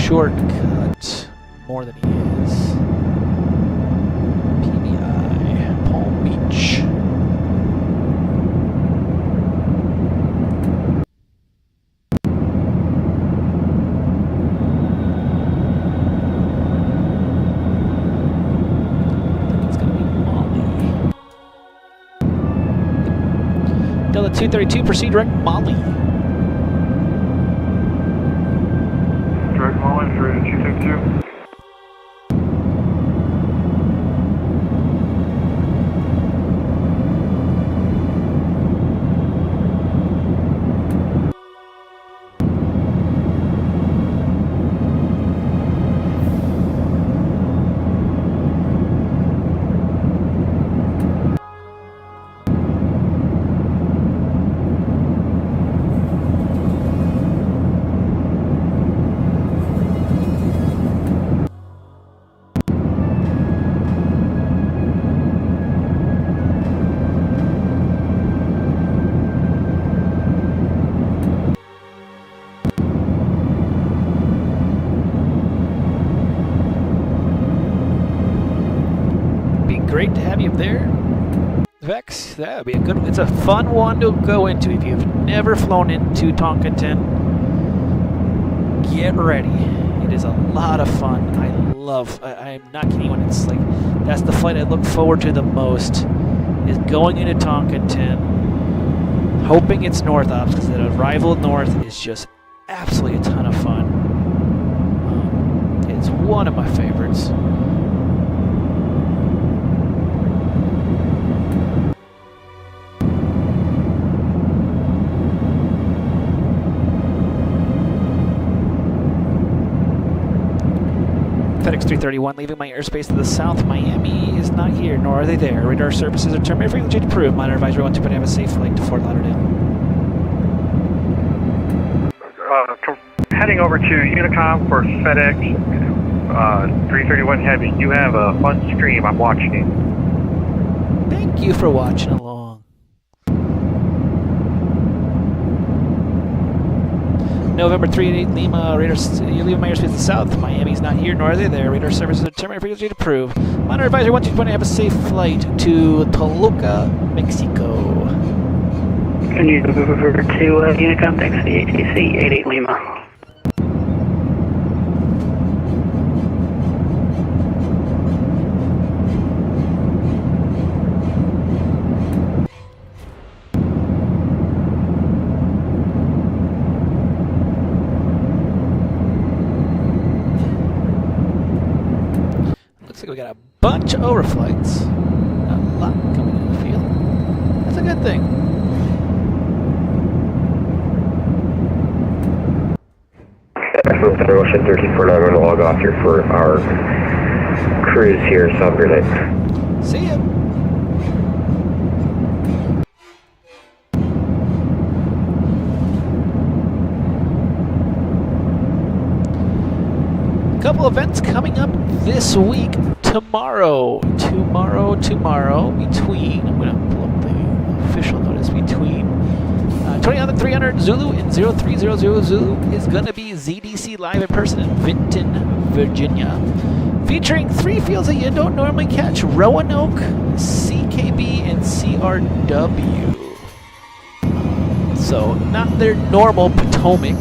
shortcut more than he is. PBI, Palm Beach. It's gonna be Molly. Delta 232, proceed direct Molly. Direct Molly through to 262. Great to have you there, Vex. That would be a good. It's a fun one to go into if you've never flown into Tonkinton. Get ready. It is a lot of fun. I'm not kidding when it's like that's the flight I look forward to the most is going into Tonkinton, hoping it's North Ops because the arrival north is just absolutely a ton of fun. It's one of my favorites. FedEx 331 leaving my airspace to the south. Miami is not here, nor are they there. Radar services are terminated. Frequency approved. Minor advisory 12, have a safe flight to Fort Lauderdale. Heading over to Unicom for FedEx 331 Heavy. You have a fun stream. I'm watching. Thank you for watching along. November 38 Lima, radar, you leave my airspace to the south. Miami's not here, nor are they there. Radar services are terminated. Frequency approved. Minor advisory 12, have a safe flight to Toluca, Mexico. Can you move over to Unicom taxi ATC 88 Lima? We got a bunch of overflights. A lot coming in the field. That's a good thing. Federal Ocean 1349, I'm going to log off here for our cruise here, so have a great night. See ya. Couple events coming up this week. Tomorrow, between, I'm going to pull up the official notice, between 20,300 Zulu and 0300 Zulu is going to be ZDC Live in person in Vinton, Virginia. Featuring three fields that you don't normally catch, Roanoke, CKB, and CRW. So, not their normal Potomac.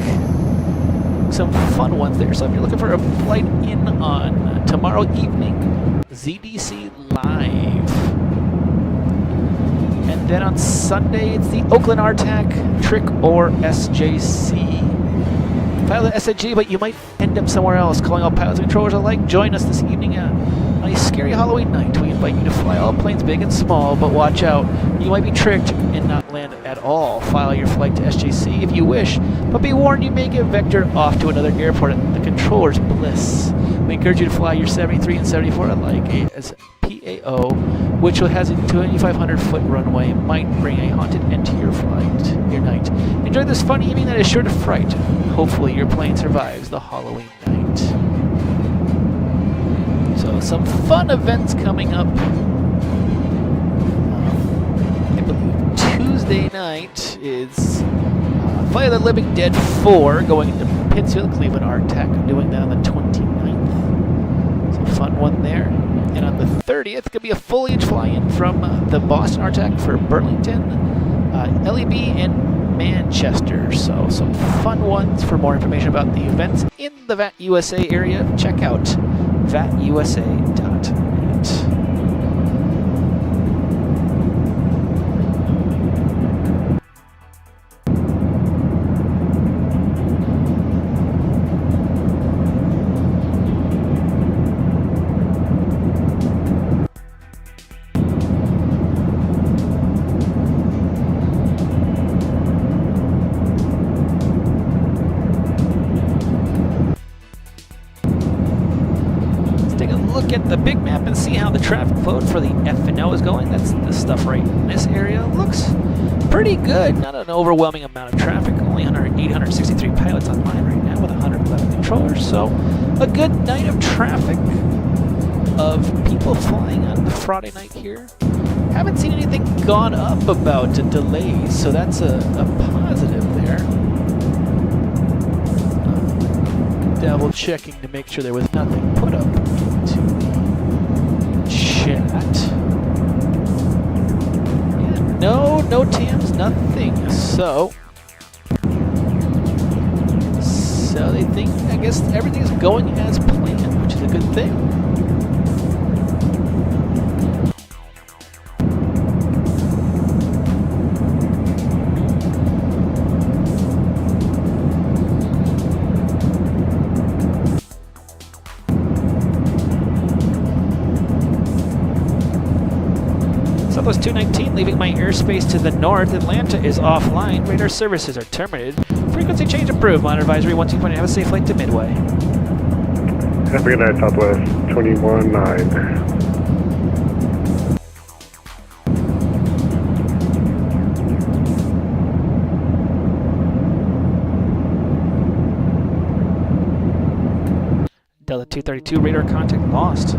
Some fun ones there. So if you're looking for a flight in on tomorrow evening, ZDC Live. And then on Sunday, it's the Oakland RTAC, Trick or SJC. Pilot SNG, but you might end up somewhere else. Calling all pilots and controllers alike, join us this evening on a scary Halloween night. We invite you to fly all planes big and small, but watch out. You might be tricked and not land at all. File your flight to SJC if you wish, but be warned you may get vectored off to another airport at the controller's bliss. We encourage you to fly your 73 and 74 alike as PAO, which has a 2,500-foot runway, might bring a haunted end to your night. Enjoy this fun evening that is sure to fright. Hopefully your plane survives the Halloween night. So some fun events coming up. I believe Tuesday night is Flight of the Living Dead 4 going into Pittsfield, Cleveland, RTAC, doing that on the 29th. So fun one there. And on the 30th, going to be a foliage fly-in from the Boston RTAC for Burlington, LEB, and Manchester. So some fun ones. For more information about the events in the VAT USA area, check out vatusa.net. At the big map and see how the traffic flow for the F&O is going. That's the stuff right in this area. Looks pretty good. Not an overwhelming amount of traffic. Only 863 pilots online right now with 111 controllers. So a good night of traffic of people flying on the Friday night here. Haven't seen anything gone up about delays, so that's a positive there. Double checking to make sure there was nothing put up to the chat. Yeah, no TAMs, nothing. So they think, I guess everything's going as planned, which is a good thing. Southwest 219, leaving my airspace to the north. Atlanta is offline. Radar services are terminated. Frequency change approved. Monitor advisory 12.8. Have a safe flight to Midway. Have a good night, Southwest 21-9. Delta 232, radar contact lost.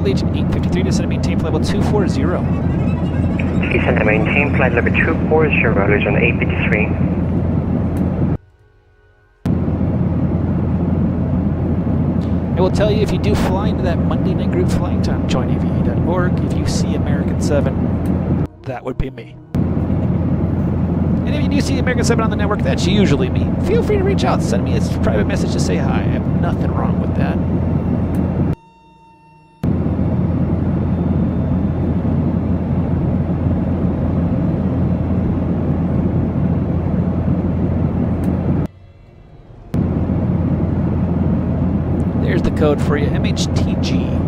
Legion 853, descend and maintain flight level 240. Descend and maintain flight level 240, Legion 853. I will tell you, if you do fly into that Monday night group flight on joinava.org, if you see American 7, that would be me. And if you do see American 7 on the network, that's usually me. Feel free to reach out, send me a private message to say hi. I have nothing wrong with that. There's the code for you, MHTG.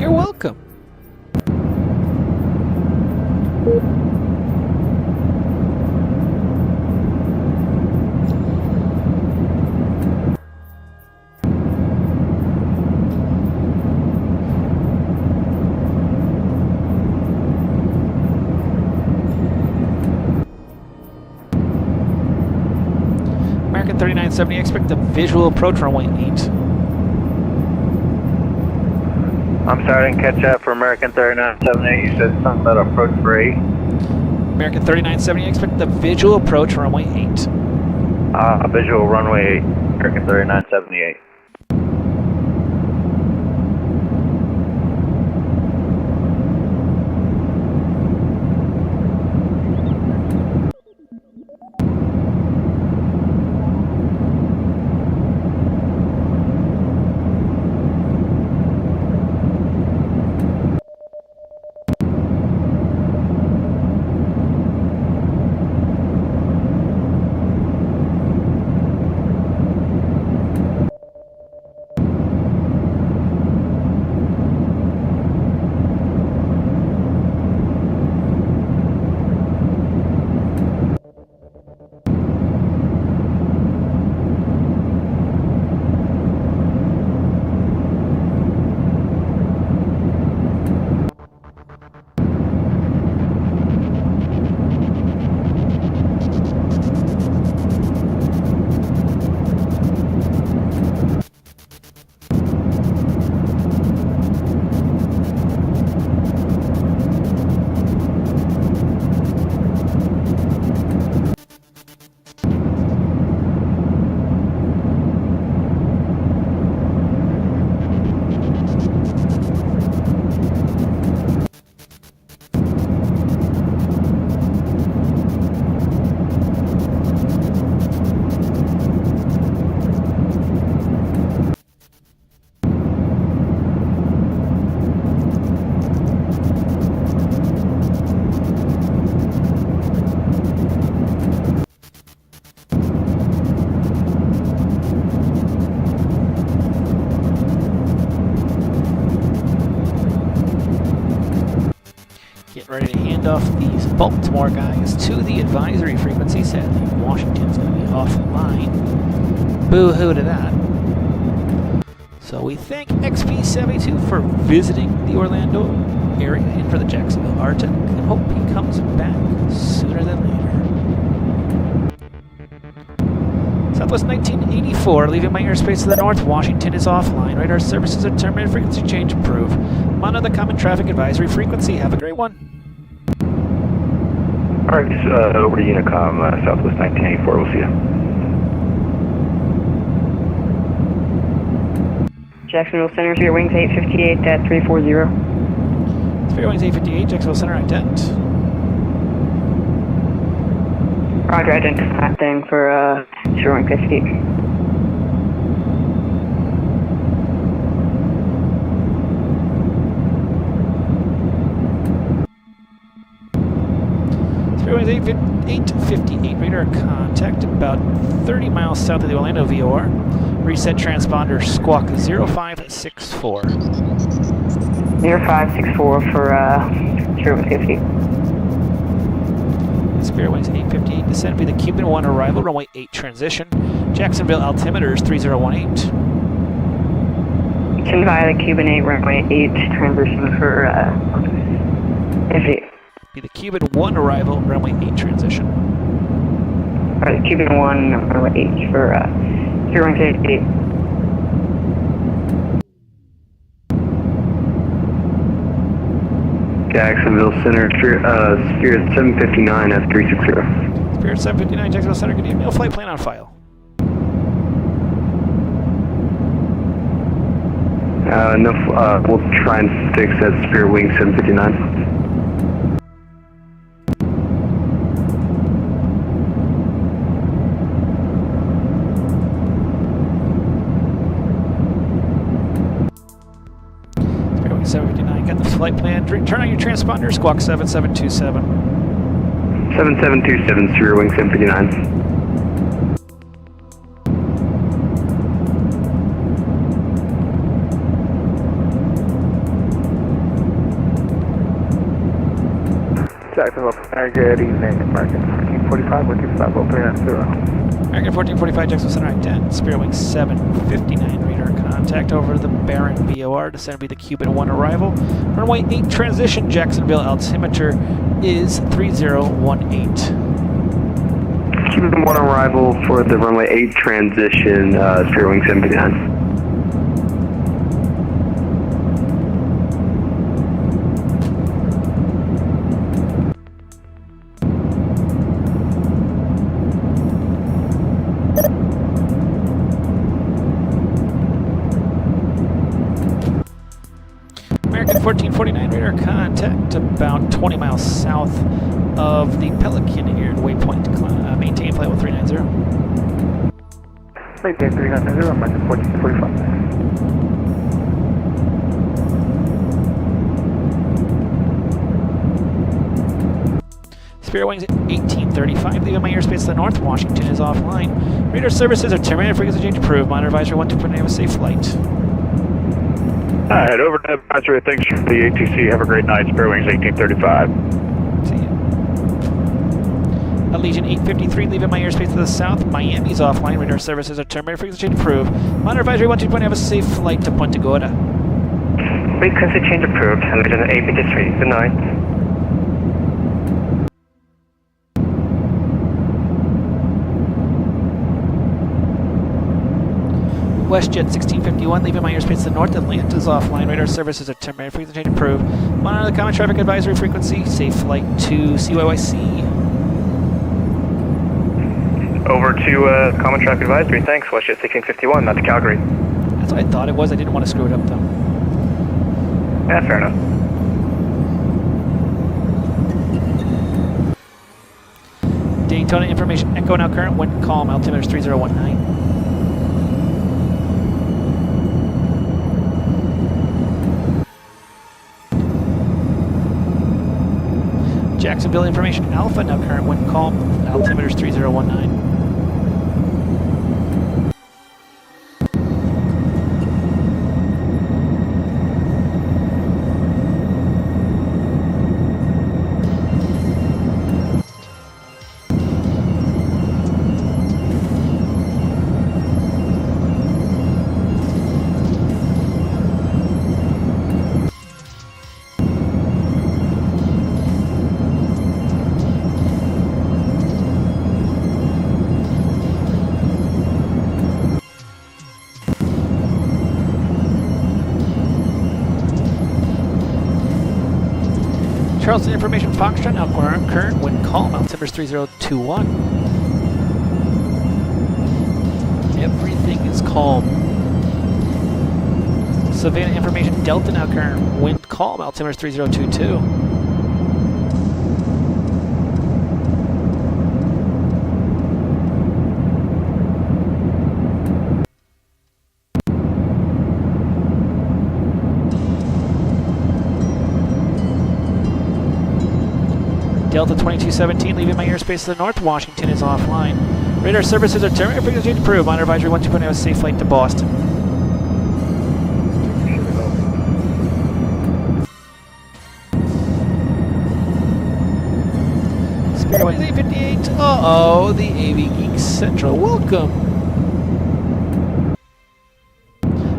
You're welcome. American 3970, expect a visual approach runway 8. I'm sorry, I didn't catch that for American 3978. You said something about approach for 8. American 3970, expect the visual approach runway 8. Visual runway 8, American 3978. ready to hand off these Baltimore guys to the advisory frequency. Sadly, Washington's going to be offline. Boo-hoo to that. So we thank XP72 for visiting the Orlando area and for the Jacksonville Arctic, and hope he comes back sooner than later. Southwest 1984, leaving my airspace to the north. Washington is offline. Radar services are terminated. Frequency change approved. Monitor the common traffic advisory frequency. Have a great one. All right, over to Unicom, Southwest 1984. We'll see you. Jacksonville Center, Spirit Wings 858 at 340. Spirit Wings 858, Jacksonville Center, ident. Roger, identifying for Spirit Wings 858. Spirit Wings 858, radar contact about 30 miles south of the Orlando VOR. Reset transponder squawk 0564. 0564 for Spirit Wings 858. Spirit Wings 858, descent be the Cuban 1 arrival, runway 8 transition. Jacksonville altimeters 3018. Send via the Cuban 8, runway 8 transition for 58. Be the Cuban 1 arrival, runway 8 transition. Alright, Cuban 1, runway 8 for Spirit Wings 858. Jacksonville Center, Spirit 759 F360. Spirit 759, Jacksonville Center, good evening. No flight plan on file. No, we'll try and fix that Spirit Wing 759. Spirit Wing 759, got the flight plan. Turn on your transponder, squawk 7727. 7727, Spirit Wing 759. Jacksonville Center, good evening. American 1445, with you, stop opening at 0. American 1445, Jacksonville Center, ident. Spirit Wing 759, radar contact over the Barron VOR. Descend be the Cuban 1 arrival. Runway 8 transition, Jacksonville altimeter is 3018. Cuban 1 arrival for the runway 8 transition, Spirit Wing 759. American 1449, radar contact about 20 miles south of the Pelican Air waypoint. Maintain flight level 390. Maintain 390, American 1445. Spirit Wings 1835, leaving my airspace to the north. Washington is offline. Radar services are terminated. Frequency change approved. Monitor advisory 12.9, have a safe flight. Alright, over to advisory. Thanks for the ATC. Have a great night. Spirit Wings 1835. See ya. Allegiant 853, leaving my airspace to the south. Miami's offline. Radar services are terminated. Frequency change approved. Monitor advisory 12.9, have a safe flight to Punta Gorda. Frequency change approved. Allegiant 853. Good night. WestJet 1651, leaving my airspace to the north. Atlanta's offline. Radar services are terminated. Frequency change approved. Monitor the common traffic advisory frequency. Safe flight to CYYC. Over to common traffic advisory. Thanks, WestJet 1651, not to Calgary. That's what I thought it was. I didn't want to screw it up, though. Yeah, fair enough. Daytona information echo now current. Wind calm. Altimeter is 3019. Jacksonville information alpha now current. Wind calm. Altimeter is 3019. Charleston Information Foxtrot, now current wind calm, altimeter 3021. Everything is calm. Savannah Information Delta, now current wind calm, altimeter 3022. Delta 2217, leaving my airspace to the north. Washington is offline. Radar services are terminated. Frequency change approved. Monitor advisory 12.0, safe flight to Boston. Spirit 858. Uh-oh, the AV Geek Central. Welcome.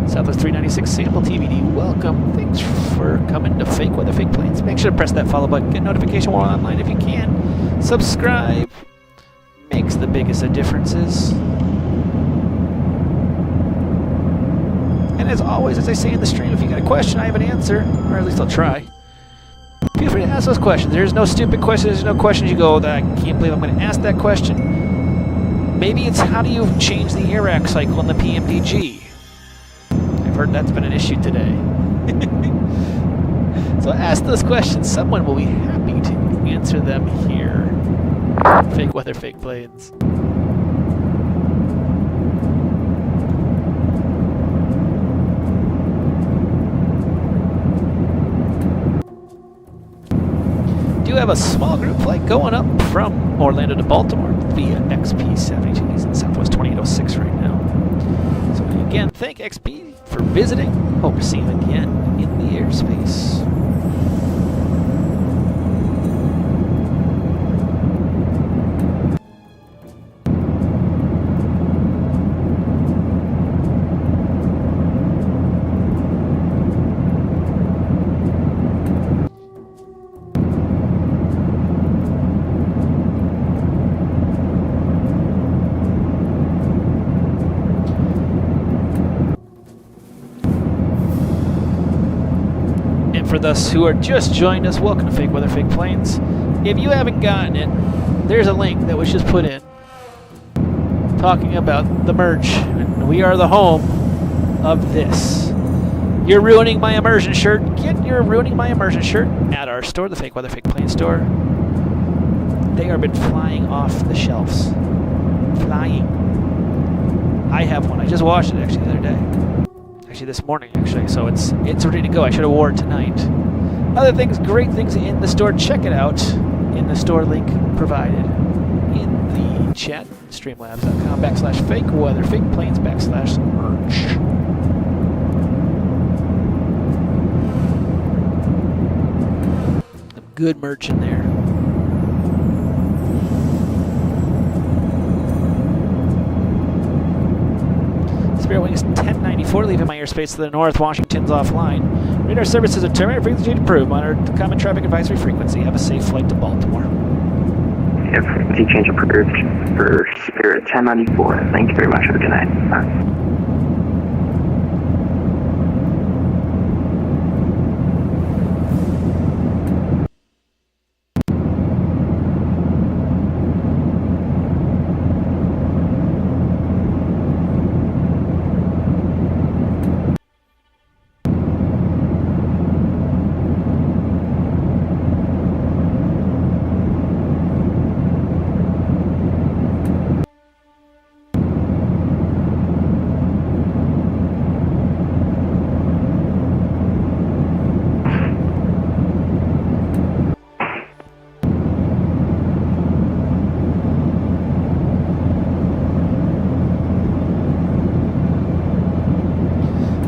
Southwest 396 Sample TVD, welcome. Thanks for coming to Fake Weather, Fake Planes. Make sure to press that follow button. Get notification while online if you can. Subscribe. Makes the biggest of differences. And as always, as I say in the stream, if you got a question, I have an answer. Or at least I'll try. Feel free to ask those questions. There's no stupid questions. There's no questions you go, I can't believe I'm going to ask that question. Maybe it's how do you change the AIRAC cycle in the PMDG? I've heard that's been an issue today. So ask those questions. Someone will be happy to answer them here. Fake Weather, Fake Planes. Do have a small group flight going up from Orlando to Baltimore via XP72. He's in Southwest 2806 right now. So again, thank XP for visiting. Hope to see you again in the airspace. For those who are just joining us, welcome to Fake Weather, Fake Planes. If you haven't gotten it, there's a link that was just put in talking about the merch. And we are the home of this. You're ruining my immersion shirt. Get your Ruining My Immersion shirt at our store, the Fake Weather, Fake Plane store. They have been flying off the shelves. Flying. I have one. I just washed it actually the other day. Actually this morning actually, so it's ready to go. I should have worn it tonight. Other things, great things in the store. Check it out in the store link provided in the chat. Streamlabs.com/fake weather, fake planes /merch. Some good merch in there. Spirit Wings 1094, leaving my airspace to the north. Washington's offline. Radar services are terminated. Frequency change approved. Monitor common traffic advisory frequency. Have a safe flight to Baltimore. Yeah, frequency change approved for Spirit 1094. Thank you very much. Have a good night. Bye.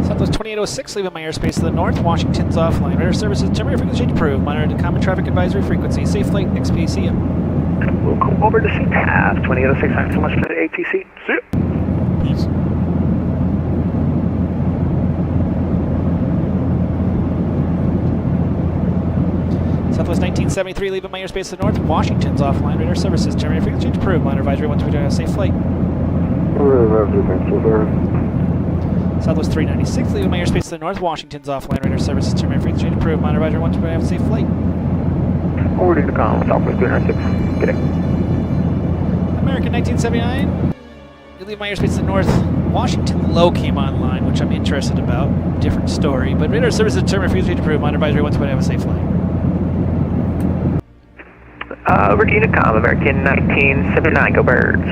Southwest 2806, leaving my airspace to the north. Washington's offline. Radar services terminated. Frequency change approved. Monitor common traffic advisory frequency. Safe flight, XPCM. We'll come over to CTAF 2806. Thanks so much for the ATC. See you. Peace. Southwest 1973, leaving my airspace to the north. Washington's offline. Radar services terminated. Frequency change approved. Monitor advisory 122. Safe flight. Southwest 396, leaving my airspace to the north. Washington's offline. Radar services terminated. Frequency change approved. Monitor advisory 122. Safe flight. Over to Unicom, Southwest 306. Good day. American 1979. You leave my airspace to the north. Washington Low came online, which I'm interested about. Different story. But radar services determined refused to approve. Monitor advisory 120, have a safe flight. Over to Unicom, American 1979, go birds.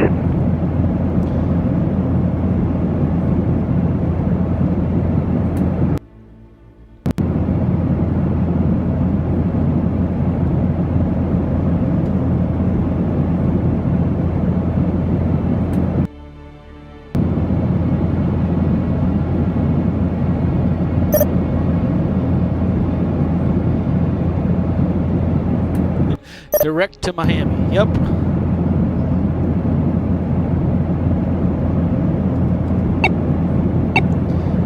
Direct to Miami. Yep.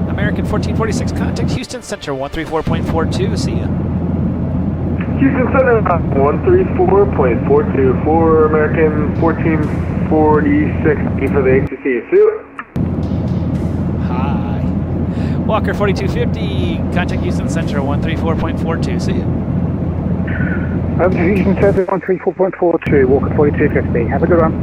American 1446, contact Houston Center 134.42. See ya. Houston Center, 134.42 for American 1446 for the ACC. See you. Hi. Walker 4250, contact Houston Center 134.42. See ya. Houston Center 134.42, Walker 4250. Have a good one.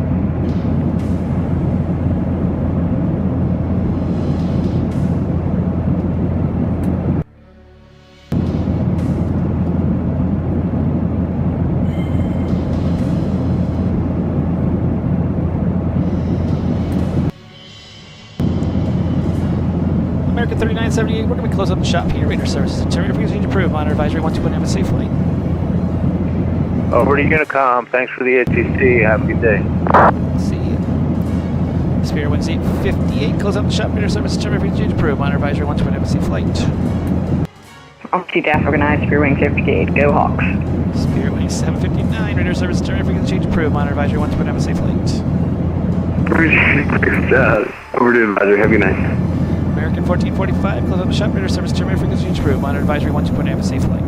American 3978, we're going to close up the shop here. Radar services determined refusing to approve. Monitor advisory 121, have a safe flight. Over to Unicom. Thanks for the ATC. Have a good day. See ya. Spirit Wings 858, close up the shop. Radar services determined refusing to approve. Monitor advisory 121, have a safe flight. Oxy Dash organized, Spirit Wing 58, go Hawks. Spirit Wings 759, radar services determined refusing to approve. Monitor advisory 121, have a safe flight. Over to advisory, have a good night. American 1445, close up the shop. Radar service determined refusing to approve. Monitor advisory 121, have a safe flight.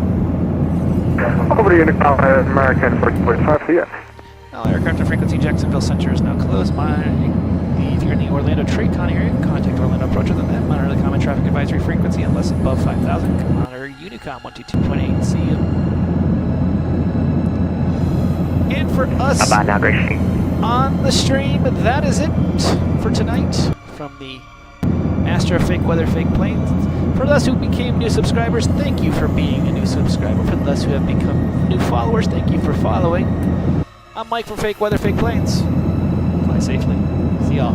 Over to Unicom, American 1445. See ya. All aircraft and frequency Jacksonville Center is now closed. If you're in the Orlando TRACON area, contact Orlando approach with that. Monitor the common traffic advisory frequency unless above 5,000. Monitor Unicom 122.8. See you. And for us Bye-bye now, Gracie. on the stream, that is it for tonight from the Master of Fake Weather, Fake Planes. For those who became new subscribers, thank you for being a new subscriber. For those who have become new followers, thank you for following. I'm Mike from Fake Weather, Fake Planes. Fly safely. See y'all.